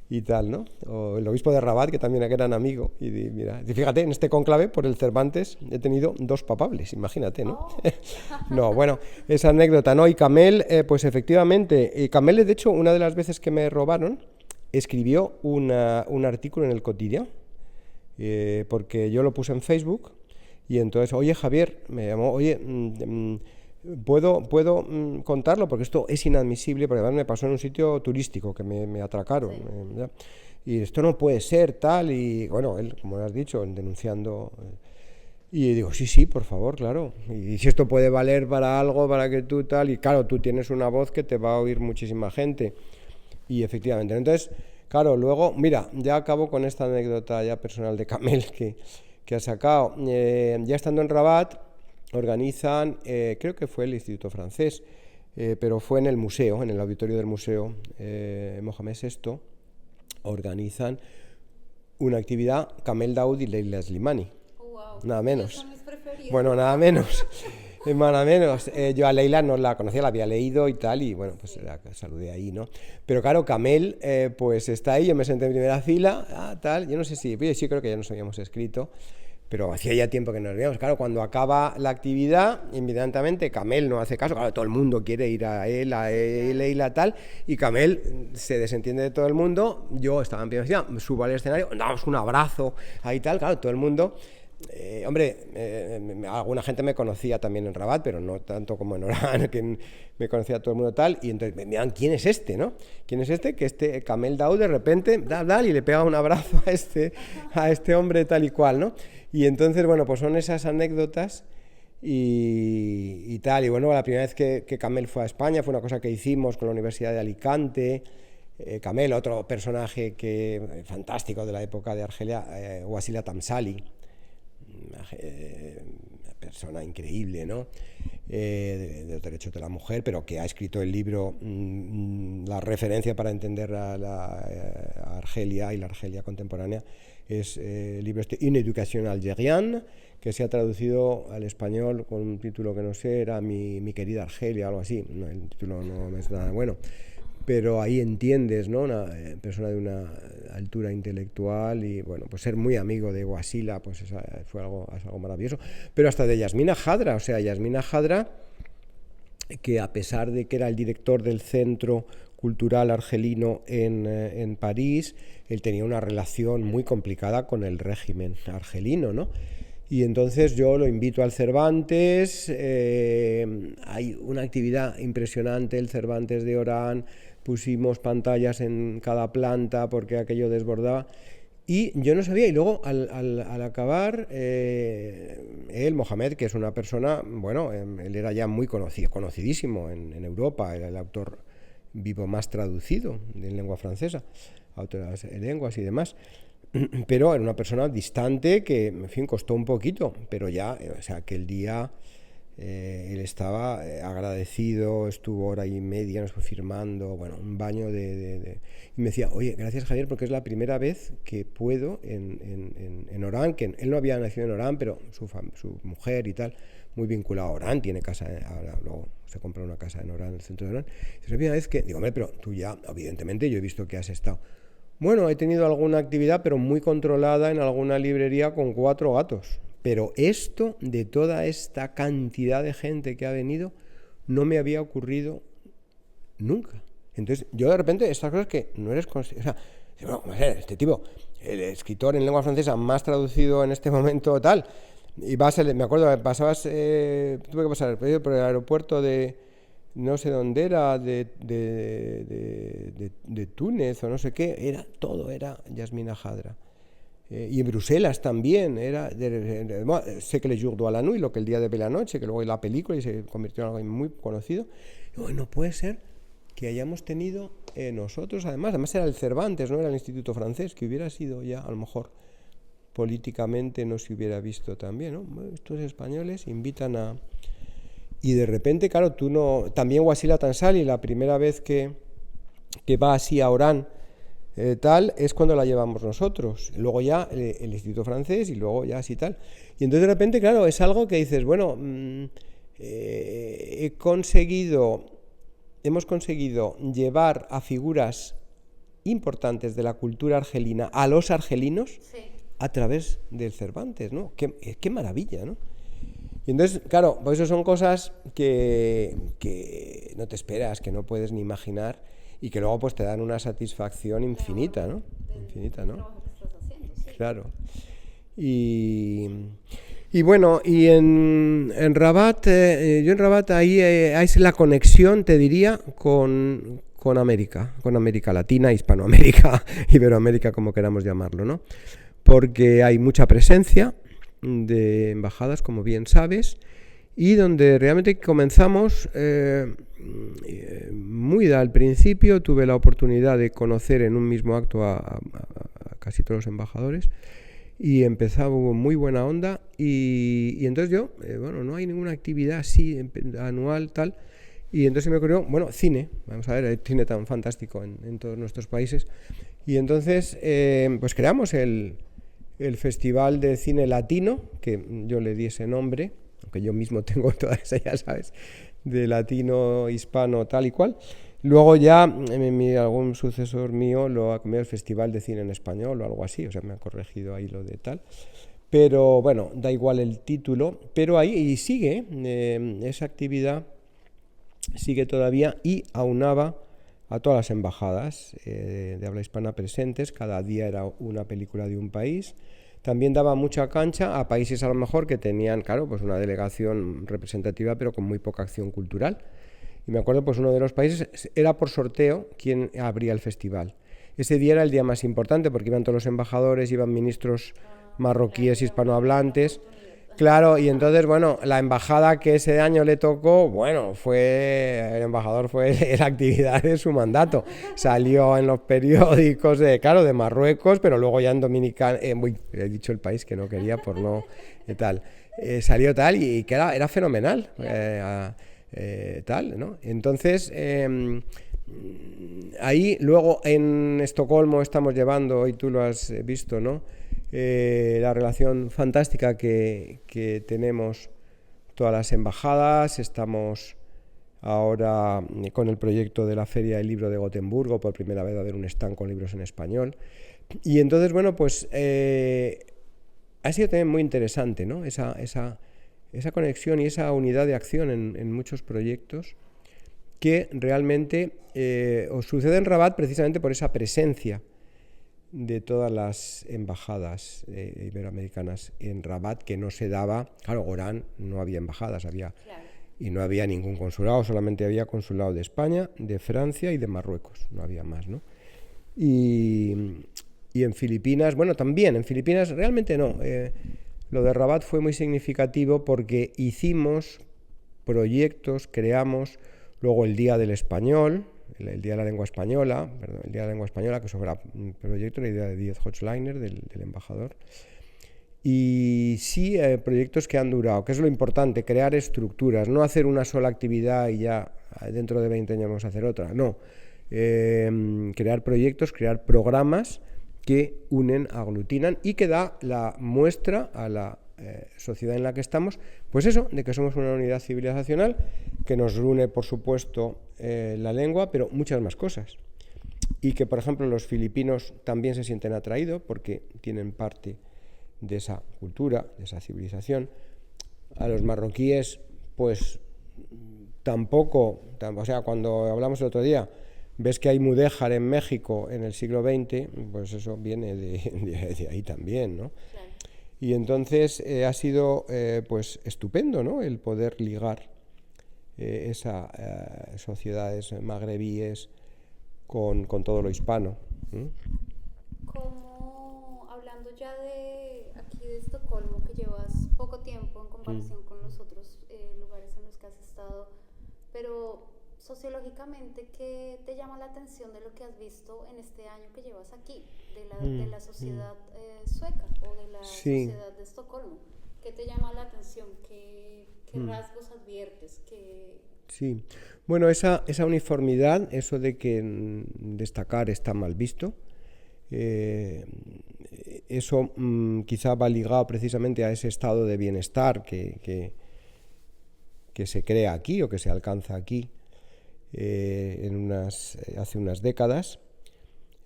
Y tal, ¿no? O el obispo de Rabat, que también era gran amigo. Y mira, fíjate, en este cónclave, por el Cervantes, he tenido 2 papables, imagínate, ¿no? No, bueno, esa anécdota, ¿no? Y Kamel, pues efectivamente, Kamel, de hecho, una de las veces que me robaron, escribió un artículo en el Quotidien, porque yo lo puse en Facebook, y entonces, oye, Javier, me llamó, oye, Puedo contarlo porque esto es inadmisible, porque además me pasó en un sitio turístico que me atracaron. Sí. Y esto no puede ser tal, y bueno, él, como has dicho, denunciando. Y digo, sí, por favor, claro. Y si esto puede valer para algo, para que tú tal, y claro, tú tienes una voz que te va a oír muchísima gente. Y efectivamente, entonces, claro, luego, mira, ya acabo con esta anécdota ya personal de Kamel que ha sacado. Ya estando en Rabat, organizan, creo que fue el Instituto Francés, pero fue en el museo, en el auditorio del museo Mohamed VI, organizan una actividad Kamel Daoud y Leila Slimani. Wow. Nada menos. Son mis preferidos. Bueno, nada menos. Nada menos. Yo a Leila no la conocía, la había leído y tal, y bueno, pues la saludé ahí, ¿no? Pero claro, Kamel, pues está ahí, yo me senté en primera fila, tal, yo no sé si, sí creo que ya nos habíamos escrito, pero hacía ya tiempo que nos veíamos. Claro, cuando acaba la actividad, inmediatamente Kamel no hace caso, claro, todo el mundo quiere ir a él, Leila, tal, y Kamel se desentiende de todo el mundo. Yo estaba en primera fila, subo al escenario, damos un abrazo, ahí tal, claro, todo el mundo. Alguna gente me conocía también en Rabat, pero no tanto como en Orán, que me conocía todo el mundo tal, y entonces me miran, ¿quién es este, no? ¿Quién es este? Que este Kamel Daoud de repente, y le pega un abrazo a este hombre tal y cual, ¿no? Y entonces, bueno, pues son esas anécdotas y tal, y bueno, la primera vez que Kamel fue a España fue una cosa que hicimos con la Universidad de Alicante. Kamel, otro personaje fantástico de la época de Argelia, Wassila Tamsali, una persona increíble, ¿no? De los derechos de la mujer, pero que ha escrito el libro, la referencia para entender a Argelia y la Argelia contemporánea, es el libro Une éducation algérienne, que se ha traducido al español con un título que no sé, era Mi querida Argelia, algo así. No, el título no es nada bueno, pero ahí entiendes, ¿no? Una persona de una altura intelectual y, bueno, pues ser muy amigo de Wassila, pues es algo maravilloso. Pero hasta de Yasmina Khadra, o sea, Yasmina Khadra, que a pesar de que era el director del Centro Cultural Argelino en París, él tenía una relación muy complicada con el régimen argelino, ¿no? Y entonces yo lo invito al Cervantes, hay una actividad impresionante, el Cervantes de Orán, pusimos pantallas en cada planta porque aquello desbordaba, y yo no sabía, y luego al acabar, él, Mohamed, que es una persona, bueno, él era ya muy conocidísimo en Europa, era el autor vivo más traducido en lengua francesa, a otras lenguas y demás, pero era una persona distante que, en fin, costó un poquito, pero ya, o sea, aquel día él estaba agradecido, estuvo hora y media, nos fue firmando, bueno, un baño y me decía, oye, gracias Javier, porque es la primera vez que puedo en Orán, que él no había nacido en Orán, pero su mujer y tal, muy vinculado a Orán, tiene casa, ahora luego se compró una casa en Orán, en el centro de Orán, es la primera vez que, digo, hombre, pero tú ya, evidentemente, yo he visto que has estado. Bueno, he tenido alguna actividad, pero muy controlada en alguna librería con 4 gatos. Pero esto, de toda esta cantidad de gente que ha venido, no me había ocurrido nunca. Entonces, yo de repente, estas cosas que no eres consciente... O sea, bueno, este tipo, el escritor en lengua francesa más traducido en este momento tal, y me acuerdo, pasabas, tuve que pasar por el aeropuerto de... no sé dónde era, de Túnez o no sé qué, todo era Yasmina Khadra. Y en Bruselas también, sé que Le Jour de la Nuit, lo que el día de la noche, que luego hay la película y se convirtió en algo muy conocido. Y no puede ser que hayamos tenido nosotros, además era el Cervantes, no era el Instituto Francés, que hubiera sido ya, a lo mejor, políticamente no se hubiera visto también, ¿no? Estos españoles invitan a... Y de repente, claro, también Wassila Tamsali, la primera vez que va así a Orán, tal, es cuando la llevamos nosotros. Luego ya el Instituto Francés y luego ya así tal. Y entonces de repente, claro, es algo que dices, bueno, hemos conseguido llevar a figuras importantes de la cultura argelina a los argelinos, sí, a través del Cervantes, ¿no? Qué maravilla, ¿no? Y entonces, claro, pues eso son cosas que no te esperas, que no puedes ni imaginar y que luego pues te dan una satisfacción infinita, ¿no? Infinita, ¿no? Claro. Y Y bueno, y en Rabat, yo en Rabat ahí es la conexión, te diría, con América Latina, Hispanoamérica, Iberoamérica, como queramos llamarlo, ¿no? Porque hay mucha presencia de embajadas, como bien sabes, y donde realmente comenzamos muy al principio. Tuve la oportunidad de conocer en un mismo acto a casi todos los embajadores, y empezaba, hubo muy buena onda, y entonces yo, bueno, no hay ninguna actividad así anual, tal, y entonces me ocurrió, bueno, cine, vamos a ver, hay cine tan fantástico en todos nuestros países, y entonces pues creamos el Festival de Cine Latino, que yo le di ese nombre, aunque yo mismo tengo toda esa, ya sabes, de latino, hispano, tal y cual. Luego ya algún sucesor mío lo ha cambiado el Festival de Cine en Español o algo así, o sea, me ha corregido ahí lo de tal. Pero bueno, da igual el título, pero ahí y sigue, esa actividad sigue todavía, y aunaba a todas las embajadas de habla hispana presentes. Cada día era una película de un país. También daba mucha cancha a países a lo mejor que tenían, claro, pues una delegación representativa pero con muy poca acción cultural. Y me acuerdo, pues uno de los países era por sorteo quien abría el festival. Ese día era el día más importante porque iban todos los embajadores, iban ministros marroquíes hispanohablantes. Claro, y entonces, bueno, la embajada que ese año le tocó, bueno, el embajador fue la actividad de su mandato. Salió en los periódicos de Marruecos, pero luego ya en Dominicana, he dicho el país que no quería por no, tal. Salió tal y que era fenomenal, tal, ¿no? Entonces, ahí luego en Estocolmo estamos llevando, y tú lo has visto, ¿no? La relación fantástica que tenemos todas las embajadas. Estamos ahora con el proyecto de la Feria del Libro de Gotemburgo, por primera vez va a haber un stand con libros en español. Y entonces, bueno, pues ha sido también muy interesante, ¿no? Esa conexión y esa unidad de acción en muchos proyectos que realmente os sucede en Rabat precisamente por esa presencia de todas las embajadas iberoamericanas en Rabat, que no se daba. Claro, Orán no había embajadas, había, claro, y no había ningún consulado, solamente había consulado de España, de Francia y de Marruecos, no había más, ¿no? Y en Filipinas, bueno, también, en Filipinas realmente no. Lo de Rabat fue muy significativo porque hicimos proyectos, creamos luego el Día del Español, el Día de la Lengua Española, que eso era un proyecto, la idea de Díez Hochleiner, del embajador. Y sí, proyectos que han durado, que es lo importante, crear estructuras, no hacer una sola actividad y ya dentro de 20 años vamos a hacer otra, no. Crear proyectos, crear programas que unen, aglutinan y que da la muestra a la sociedad en la que estamos, pues eso, de que somos una unidad civilizacional, que nos une, por supuesto, la lengua, pero muchas más cosas. Y que, por ejemplo, los filipinos también se sienten atraídos porque tienen parte de esa cultura, de esa civilización. A los marroquíes, pues tampoco, o sea, cuando hablamos el otro día, ves que hay mudéjar en México en el siglo XX, pues eso viene de ahí también, ¿no? Claro. Y entonces ha sido pues estupendo, ¿no? El poder ligar esas sociedades magrebíes con todo lo hispano. Como hablando ya de aquí de Estocolmo, que llevas poco tiempo en comparación con los otros lugares en los que has estado, pero sociológicamente, ¿qué te llama la atención de lo que has visto en este año que llevas aquí, de la sociedad sueca o de la sociedad de Estocolmo? ¿Qué te llama la atención? ¿Qué rasgos adviertes? Sí, bueno, esa uniformidad, eso de que destacar está mal visto, eso quizá va ligado precisamente a ese estado de bienestar que se crea aquí o que se alcanza aquí hace unas décadas,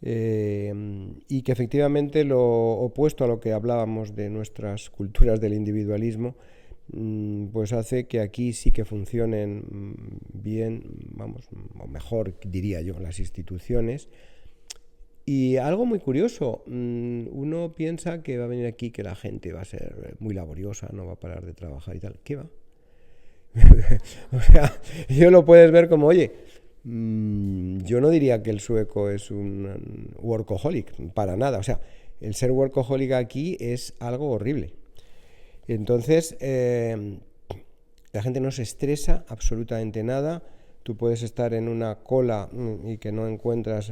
y que efectivamente lo opuesto a lo que hablábamos de nuestras culturas del individualismo, pues hace que aquí sí que funcionen bien, vamos, o mejor diría yo, las instituciones, Y algo muy curioso, uno piensa que va a venir aquí, que la gente va a ser muy laboriosa, no va a parar de trabajar y tal. ¿Qué va? O sea, yo lo puedes ver como, oye, yo no diría que el sueco es un workaholic, para nada. O sea, el ser workaholic aquí es algo horrible. Entonces, la gente no se estresa absolutamente nada. Tú puedes estar en una cola y que no encuentras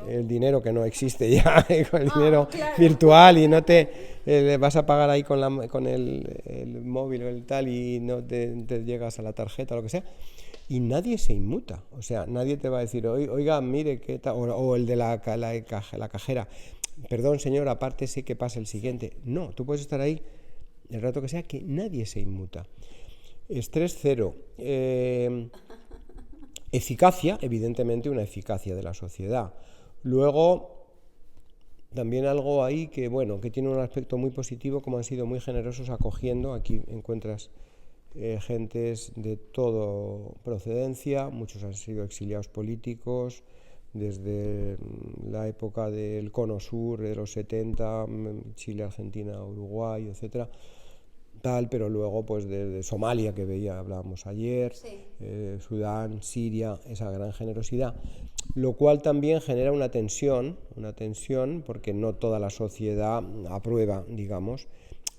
el dinero que no existe ya, con el dinero claro, virtual, y no te vas a pagar ahí con el móvil o el tal y no te llegas a la tarjeta o lo que sea. Y nadie se inmuta, o sea, nadie te va a decir, oiga, mire, qué tal, o el de la cajera, perdón señor, apártese que pasa el siguiente. No, tú puedes estar ahí el rato que sea, que nadie se inmuta. Estrés cero. Eficacia, evidentemente una eficacia de la sociedad. Luego, también algo ahí que, bueno, que tiene un aspecto muy positivo, como han sido muy generosos acogiendo. Aquí encuentras gentes de toda procedencia, muchos han sido exiliados políticos, desde la época del Cono Sur, de los 70, Chile, Argentina, Uruguay, etcétera, tal, pero luego pues desde Somalia, que hablábamos ayer, sí. Sudán, Siria, esa gran generosidad, lo cual también genera una tensión, porque no toda la sociedad aprueba, digamos,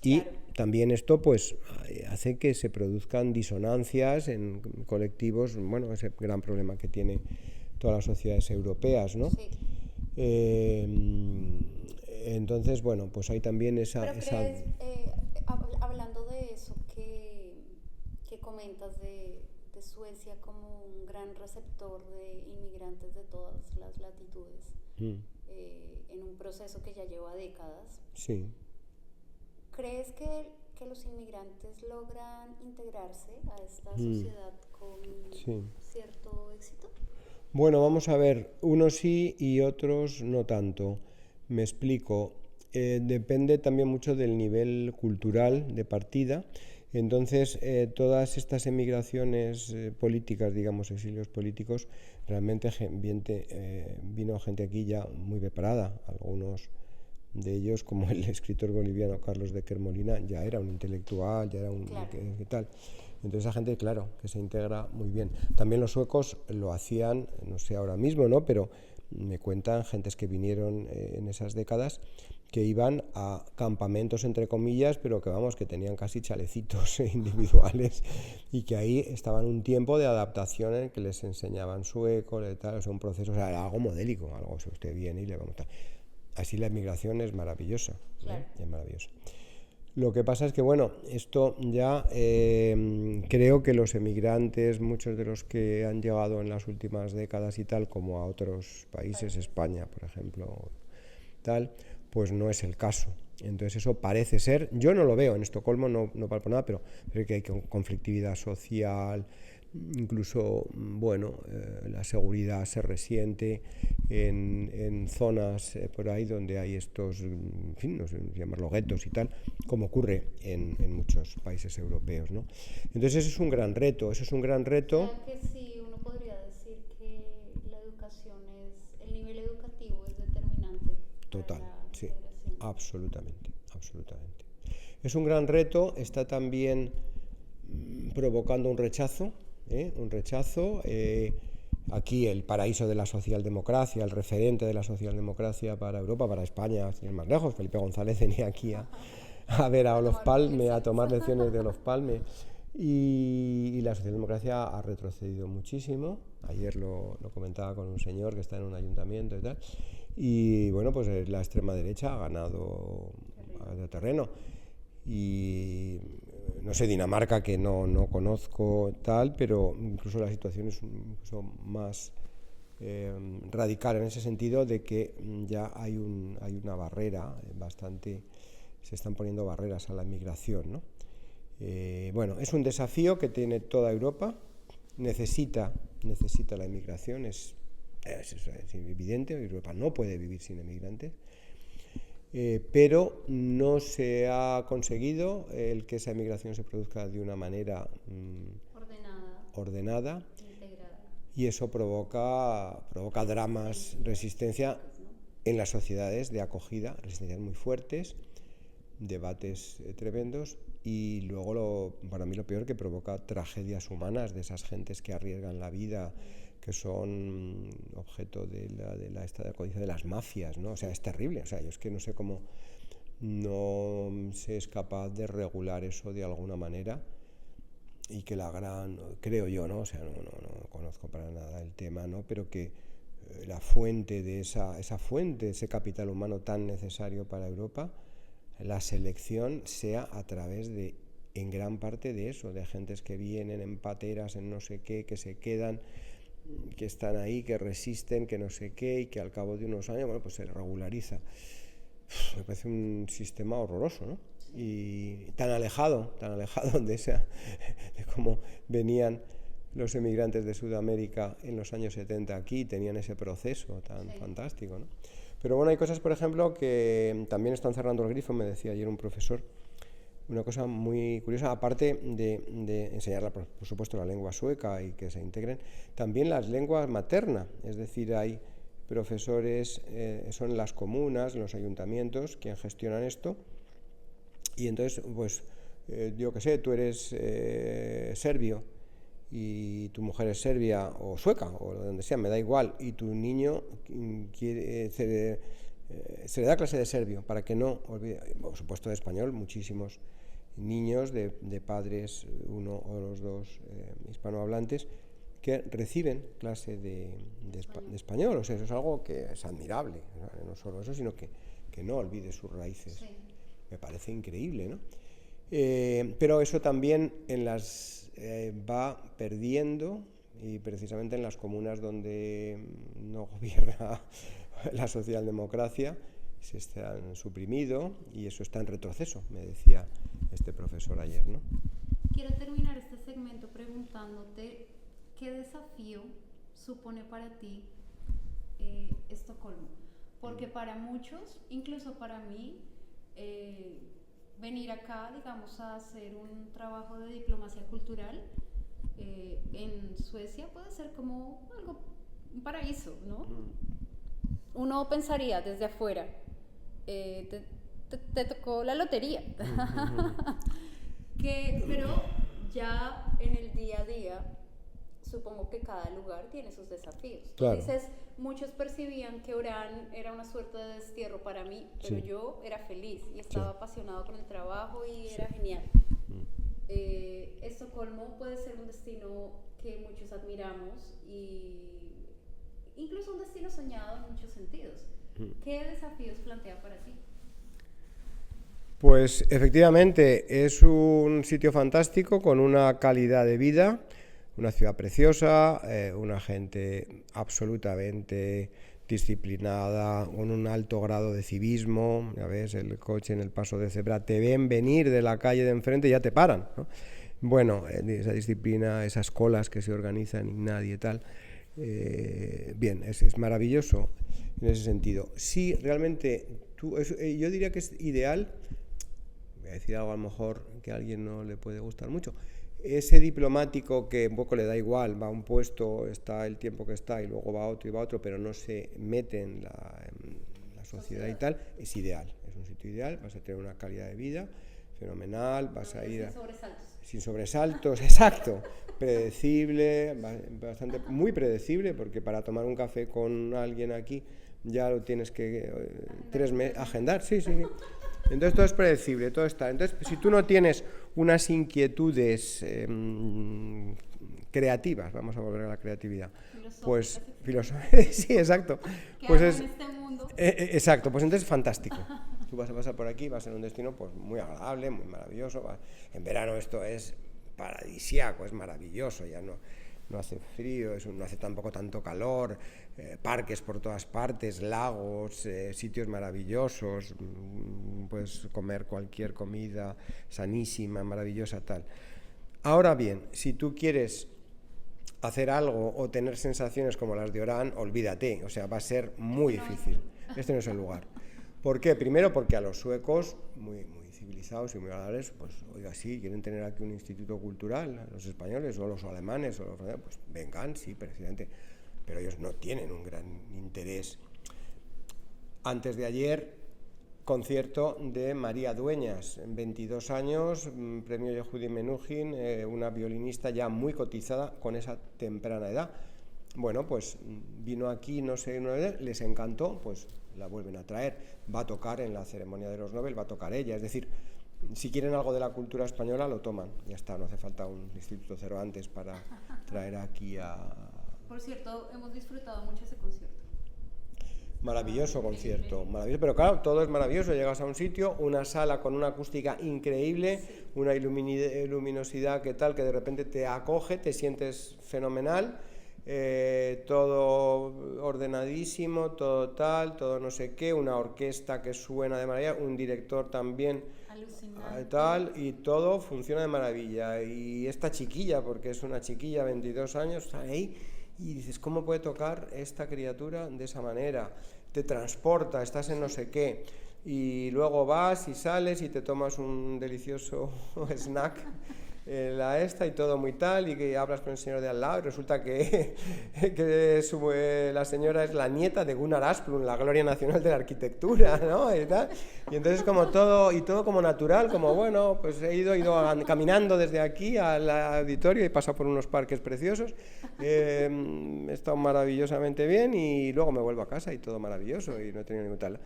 y Claro. también esto pues hace que se produzcan disonancias en colectivos, bueno, ese gran problema que tiene todas las sociedades europeas, ¿no? Sí. Entonces, bueno, pues hay también esa... Pero crees, hablando de eso que comentas de Suecia como un gran receptor de inmigrantes de todas las latitudes, en un proceso que ya lleva décadas, Sí. ¿crees que los inmigrantes logran integrarse a esta sociedad con Sí. cierto éxito? Bueno, vamos a ver, unos sí y otros no tanto. Me explico. Depende también mucho del nivel cultural de partida. Entonces, todas estas emigraciones políticas, digamos, exilios políticos, realmente vino gente aquí ya muy preparada. Algunos de ellos, como el escritor boliviano Carlos Decker Molina, ya era un intelectual, ya era un... Claro. ¿Qué tal? Entonces esa gente, claro, que se integra muy bien. También los suecos lo hacían, no sé ahora mismo, ¿no? Pero me cuentan gentes que vinieron en esas décadas que iban a campamentos, entre comillas, pero que vamos, que tenían casi chalecitos individuales y que ahí estaban un tiempo de adaptación en que les enseñaban sueco, tal, o sea, un proceso, o sea, algo modélico, algo si usted viene y le vamos a... Así la inmigración es maravillosa, Claro. es maravillosa. Lo que pasa es que, bueno, esto ya creo que los emigrantes, muchos de los que han llegado en las últimas décadas y tal, como a otros países, España, por ejemplo, tal, pues no es el caso. Entonces eso parece ser, yo no lo veo, en Estocolmo no palpo nada, pero que hay conflictividad social, incluso, bueno, la seguridad se resiente en zonas por ahí donde hay estos, en fin, no sé llamarlo guetos y tal, como ocurre en muchos países europeos, ¿no? Entonces eso es un gran reto, O sea que sí, uno podría decir que la educación el nivel educativo es determinante Total, para la sí, integración. absolutamente. Es un gran reto, está también provocando un rechazo, aquí el paraíso de la socialdemocracia, el referente de la socialdemocracia para Europa, para España, sin ir más lejos. Felipe González venía aquí a ver a Olof Palme, a tomar lecciones de Olof Palme, y la socialdemocracia ha retrocedido muchísimo. Ayer lo comentaba con un señor que está en un ayuntamiento y tal, y bueno, pues la extrema derecha ha ganado terreno. Y no sé, Dinamarca, que no conozco tal, pero incluso la situación es incluso más radical en ese sentido, de que ya hay una barrera bastante, se están poniendo barreras a la migración, ¿no? Bueno, es un desafío que tiene toda Europa, necesita la inmigración, es evidente, Europa no puede vivir sin emigrantes. Pero no se ha conseguido el que esa emigración se produzca de una manera ordenada, y eso provoca dramas, resistencia en las sociedades de acogida, resistencias muy fuertes, debates tremendos, y luego para mí lo peor, que provoca tragedias humanas de esas gentes que arriesgan la vida, que son objeto de la codicia de las mafias, ¿no? O sea, es terrible. O sea, yo es que no sé cómo no se es capaz de regular eso de alguna manera, y que creo yo, ¿no? O sea, no conozco para nada el tema, ¿no? Pero que la fuente de esa fuente, ese capital humano tan necesario para Europa, la selección sea a través de, en gran parte de eso, de gentes que vienen en pateras, en no sé qué, que se quedan, que están ahí, que resisten, que no sé qué, y que al cabo de unos años, bueno, pues se regulariza. Me parece un sistema horroroso, ¿no? Y tan alejado de cómo venían los emigrantes de Sudamérica en los años 70 aquí, tenían ese proceso tan fantástico, ¿no? Pero bueno, hay cosas, por ejemplo, que también están cerrando el grifo. Me decía ayer un profesor una cosa muy curiosa, aparte de enseñar, por supuesto, la lengua sueca y que se integren, también las lenguas maternas. Es decir, hay profesores, son las comunas, los ayuntamientos quienes gestionan esto, y entonces, pues, yo qué sé, tú eres serbio y tu mujer es serbia o sueca o donde sea, me da igual, y tu niño se le da clase de serbio para que no olvide, por supuesto de español, muchísimos niños de padres, uno o los dos hispanohablantes, que reciben clase de español. O sea, eso es algo que es admirable, no solo eso, sino que no olvide sus raíces. Sí. Me parece increíble, ¿no? Pero eso también va perdiendo, y precisamente en las comunas donde no gobierna la socialdemocracia se están suprimido, y eso está en retroceso, me decía este profesor ayer, ¿no? Quiero terminar este segmento preguntándote qué desafío supone para ti Estocolmo, porque para muchos, incluso para mí, venir acá, digamos, a hacer un trabajo de diplomacia cultural en Suecia puede ser como un paraíso, ¿no? Uno pensaría desde afuera, te tocó la lotería. Pero ya en el día a día, supongo que cada lugar tiene sus desafíos. Claro. Dices, muchos percibían que Orán era una suerte de destierro para mí, pero yo era feliz y estaba apasionado con el trabajo y era genial. Estocolmo puede ser un destino que muchos admiramos, y incluso un destino soñado en muchos sentidos. ¿Qué desafíos plantea para ti? Pues efectivamente es un sitio fantástico, con una calidad de vida, una ciudad preciosa, una gente absolutamente disciplinada, con un alto grado de civismo. Ya ves, el coche en el paso de cebra, te ven venir de la calle de enfrente y ya te paran, ¿no? Bueno, esa disciplina, esas colas que se organizan y nadie tal, bien, es maravilloso en ese sentido. Sí, realmente, yo diría que es ideal. Voy a decir algo a lo mejor que a alguien no le puede gustar mucho. Ese diplomático que un poco le da igual, va a un puesto, está el tiempo que está, y luego va a otro y va a otro, pero no se mete en la sociedad y tal, es ideal. Es un sitio ideal, vas a tener una calidad de vida fenomenal, vas a ir sin sobresaltos, exacto, predecible, muy predecible, porque para tomar un café con alguien aquí ya lo tienes que 3 meses agendar, sí. Entonces todo es predecible, todo está. Entonces, si tú no tienes unas inquietudes creativas, vamos a volver a la creatividad, pues sí, exacto. Pues es este mundo. Exacto, pues entonces es fantástico. Tú vas a pasar por aquí, vas a ser un destino pues muy agradable, muy maravilloso. En verano esto es paradisíaco, es maravilloso, ya no hace frío, no hace tampoco tanto calor, parques por todas partes, lagos, sitios maravillosos, puedes comer cualquier comida sanísima, maravillosa, tal. Ahora bien, si tú quieres hacer algo o tener sensaciones como las de Orán, olvídate, o sea, va a ser muy difícil. Este no es el lugar. ¿Por qué? Primero porque a los suecos, muy civilizados y muy agradables, pues oiga, sí, quieren tener aquí un instituto cultural, los españoles o los alemanes o los franceses, pues vengan, sí, precisamente, pero ellos no tienen un gran interés. Antes de ayer, concierto de María Dueñas, 22 años, premio Yehudi Menuhin, una violinista ya muy cotizada con esa temprana edad. Bueno, pues vino aquí, no sé, una vez, les encantó, pues la vuelven a traer. Va a tocar en la ceremonia de los Nobel, va a tocar ella. Es decir, si quieren algo de la cultura española, lo toman. Ya está, no hace falta un Instituto Cervantes para traer aquí a... Por cierto, hemos disfrutado mucho ese concierto. Maravilloso concierto, maravilloso, pero claro, todo es maravilloso. Llegas a un sitio, una sala con una acústica increíble, sí, una luminosidad que tal, que de repente te acoge, te sientes fenomenal, todo ordenadísimo, todo tal, todo no sé qué, una orquesta que suena de maravilla, un director también tal, y todo funciona de maravilla. Y esta chiquilla, porque es una chiquilla, 22 años, está ahí. Y dices, ¿cómo puede tocar esta criatura de esa manera? Te transporta, estás en no sé qué. Y luego vas y sales y te tomas un delicioso snack y todo muy tal, y que hablas con el señor de al lado y resulta que la señora es la nieta de Gunnar Asplund, la gloria nacional de la arquitectura, ¿no? Y tal. Y entonces como todo como natural, como bueno, pues he ido caminando desde aquí al auditorio, he pasado por unos parques preciosos, he estado maravillosamente bien y luego me vuelvo a casa y todo maravilloso y no he tenido ningún tal.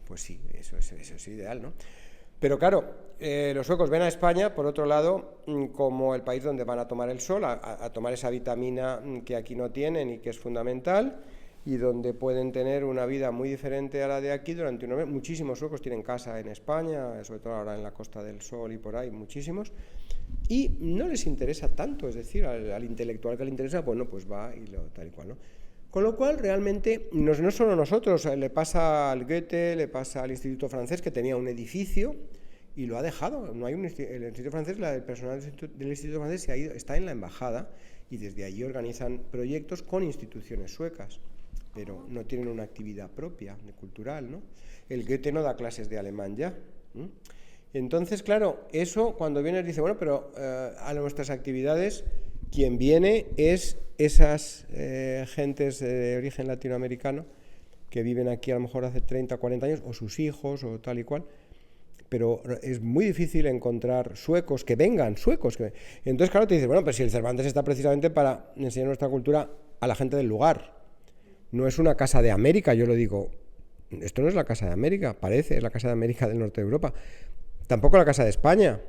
Pues sí, eso es ideal, ¿no? Pero claro, los suecos ven a España, por otro lado, como el país donde van a tomar el sol, a tomar esa vitamina que aquí no tienen y que es fundamental, y donde pueden tener una vida muy diferente a la de aquí durante un mes. Muchísimos suecos tienen casa en España, sobre todo ahora en la Costa del Sol y por ahí, muchísimos, y no les interesa tanto, es decir, al intelectual que le interesa, bueno, pues va y lo tal y cual, ¿no? Con lo cual, realmente, no solo a nosotros, le pasa al Goethe, le pasa al Instituto Francés, que tenía un edificio y lo ha dejado. No hay el Instituto Francés, el personal del Instituto Francés se ha ido, está en la embajada y desde allí organizan proyectos con instituciones suecas, pero no tienen una actividad propia, cultural, ¿no? El Goethe no da clases de alemán ya. Entonces, claro, eso cuando vienes dice, bueno, pero a nuestras actividades, quien viene es esas gentes de origen latinoamericano que viven aquí a lo mejor hace 30 o 40 años, o sus hijos, o tal y cual, pero es muy difícil encontrar suecos que vengan, Entonces, claro, te dices, bueno, pues si el Cervantes está precisamente para enseñar nuestra cultura a la gente del lugar, no es una casa de América, yo lo digo, esto no es la casa de América, parece, es la casa de América del norte de Europa, tampoco la casa de España,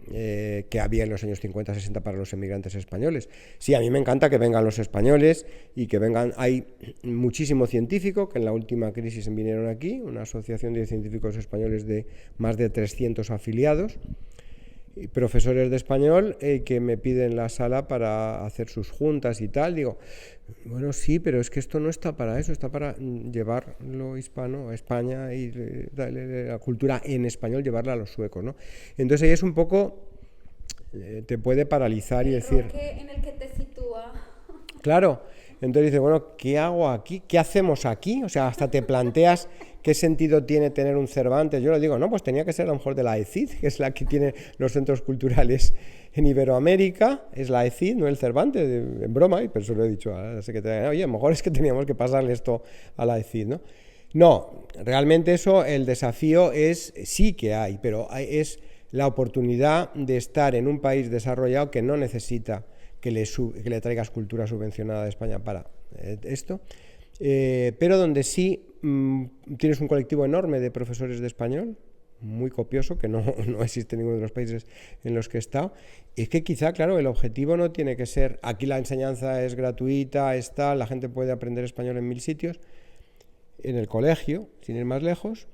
que había en los años 50-60 para los emigrantes españoles. Sí, a mí me encanta que vengan los españoles y que vengan, hay muchísimo científico que en la última crisis vinieron aquí, una asociación de científicos españoles de más de 300 afiliados, y profesores de español que me piden la sala para hacer sus juntas y tal. Digo, bueno, sí, pero es que esto no está para eso, está para llevar lo hispano a España y la cultura en español, llevarla a los suecos, ¿no? Entonces ahí es un poco, te puede paralizar y decir... en el que te sitúa. Claro, entonces dices, bueno, ¿qué hago aquí? ¿Qué hacemos aquí? O sea, hasta te planteas qué sentido tiene tener un Cervantes. Yo lo digo, no, pues tenía que ser a lo mejor de la ECID, que es la que tiene los centros culturales en Iberoamérica, es la ECID, no el Cervantes, en broma, pero eso lo he dicho a la secretaria, oye, a lo mejor es que teníamos que pasarle esto a la ECID, ¿no? No, realmente eso, el desafío es, sí que hay, pero es la oportunidad de estar en un país desarrollado que no necesita que le traigas cultura subvencionada de España para esto, pero donde sí tienes un colectivo enorme de profesores de español, muy copioso, que no existe en ninguno de los países en los que he estado. Y es que quizá, claro, el objetivo no tiene que ser, aquí la enseñanza es gratuita, la gente puede aprender español en 1000 sitios, en el colegio, sin ir más lejos,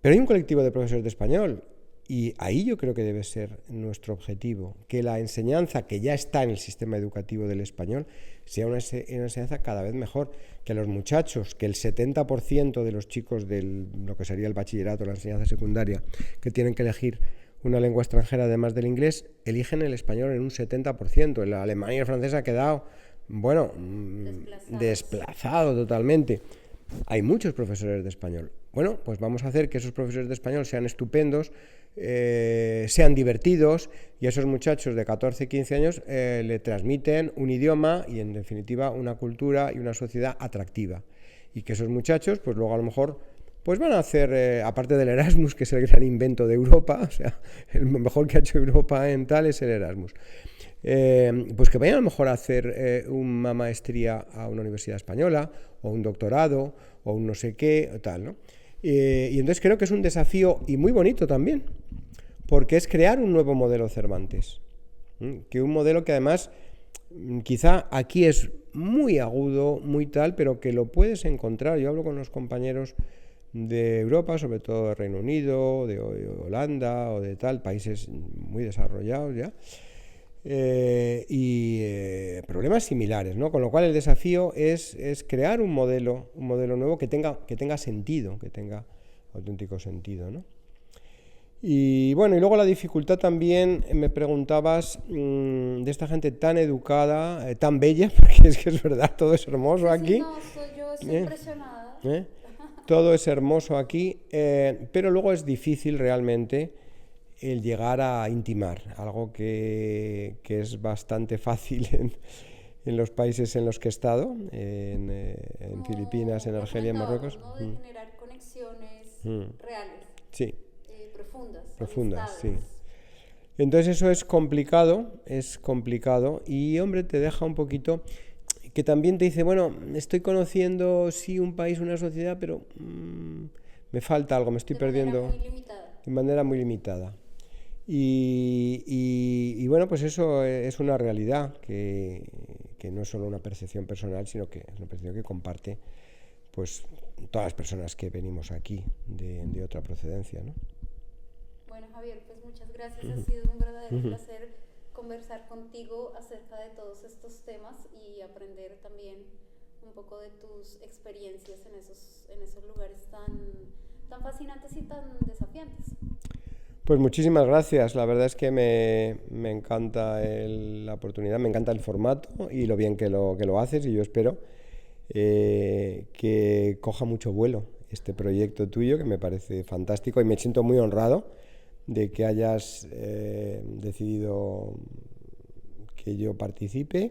pero hay un colectivo de profesores de español. Y ahí yo creo que debe ser nuestro objetivo, que la enseñanza que ya está en el sistema educativo del español sea una enseñanza cada vez mejor, que los muchachos, que el 70% de los chicos de lo que sería el bachillerato, la enseñanza secundaria, que tienen que elegir una lengua extranjera además del inglés, eligen el español en un 70%. La Alemania y el francés ha quedado, bueno, desplazado totalmente. Hay muchos profesores de español. Bueno, pues vamos a hacer que esos profesores de español sean estupendos, sean divertidos, y a esos muchachos de 14, 15 años le transmiten un idioma y en definitiva una cultura y una sociedad atractiva, y que esos muchachos pues luego a lo mejor pues van a hacer, aparte del Erasmus, que es el gran invento de Europa, o sea, el mejor que ha hecho Europa en tal es el Erasmus, pues que vayan a lo mejor a hacer una maestría a una universidad española, o un doctorado, o un no sé qué, o tal, ¿no? Y entonces creo que es un desafío y muy bonito también, porque es crear un nuevo modelo Cervantes, que un modelo que además quizá aquí es muy agudo, muy tal, pero que lo puedes encontrar. Yo hablo con los compañeros de Europa, sobre todo de Reino Unido, de Holanda o de tal, países muy desarrollados ya, problemas similares, ¿no? Con lo cual el desafío es crear un modelo nuevo que tenga sentido, que tenga auténtico sentido, ¿no? Y bueno, y luego la dificultad también, me preguntabas, de esta gente tan educada, tan bella, porque es que es verdad, todo es hermoso aquí. No, yo estoy impresionada. Todo es hermoso aquí, pero luego es difícil realmente el llegar a intimar, algo que es bastante fácil en los países en los que he estado, en Filipinas, en Argelia, en Marruecos. ¿No? De generar conexiones reales. Sí. Profundas, sí. Entonces eso es complicado, y hombre, te deja un poquito, que también te dice, bueno, estoy conociendo, sí, un país, una sociedad, pero me falta algo, me estoy perdiendo de manera muy limitada. Y bueno, pues eso es una realidad que no es solo una percepción personal, sino que es una percepción que comparte pues todas las personas que venimos aquí de otra procedencia, ¿no? Bueno, Javier, pues muchas gracias. Ha sido un verdadero placer conversar contigo acerca de todos estos temas y aprender también un poco de tus experiencias en esos lugares tan fascinantes y tan desafiantes. Pues muchísimas gracias. La verdad es que me encanta la oportunidad, me encanta el formato y lo bien que lo haces, y yo espero que coja mucho vuelo este proyecto tuyo, que me parece fantástico, y me siento muy honrado de que hayas decidido que yo participe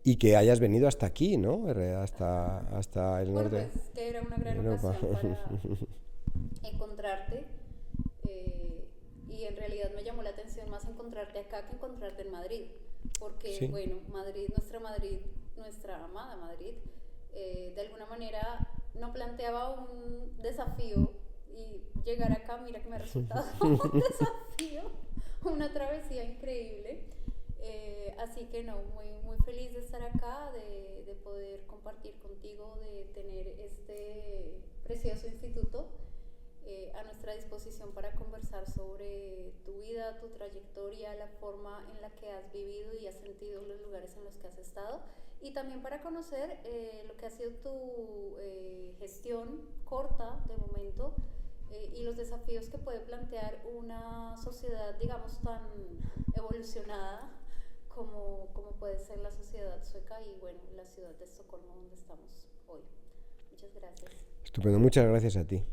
y que hayas venido hasta aquí, ¿no? Hasta el norte. Pues que era una gran ocasión para encontrarte, y en realidad me llamó la atención más encontrarte acá que encontrarte en Madrid, porque sí. Bueno, nuestra amada Madrid, de alguna manera no planteaba un desafío, y llegar acá, mira que me ha resultado un desafío, una travesía increíble, así que no, muy feliz de estar acá, de poder compartir contigo, de tener este precioso instituto a nuestra disposición para conversar sobre tu vida, tu trayectoria, la forma en la que has vivido y has sentido los lugares en los que has estado, y también para conocer lo que ha sido tu gestión corta de momento, y los desafíos que puede plantear una sociedad, digamos, tan evolucionada como puede ser la sociedad sueca y, bueno, la ciudad de Estocolmo, donde estamos hoy. Muchas gracias. Estupendo, muchas gracias a ti.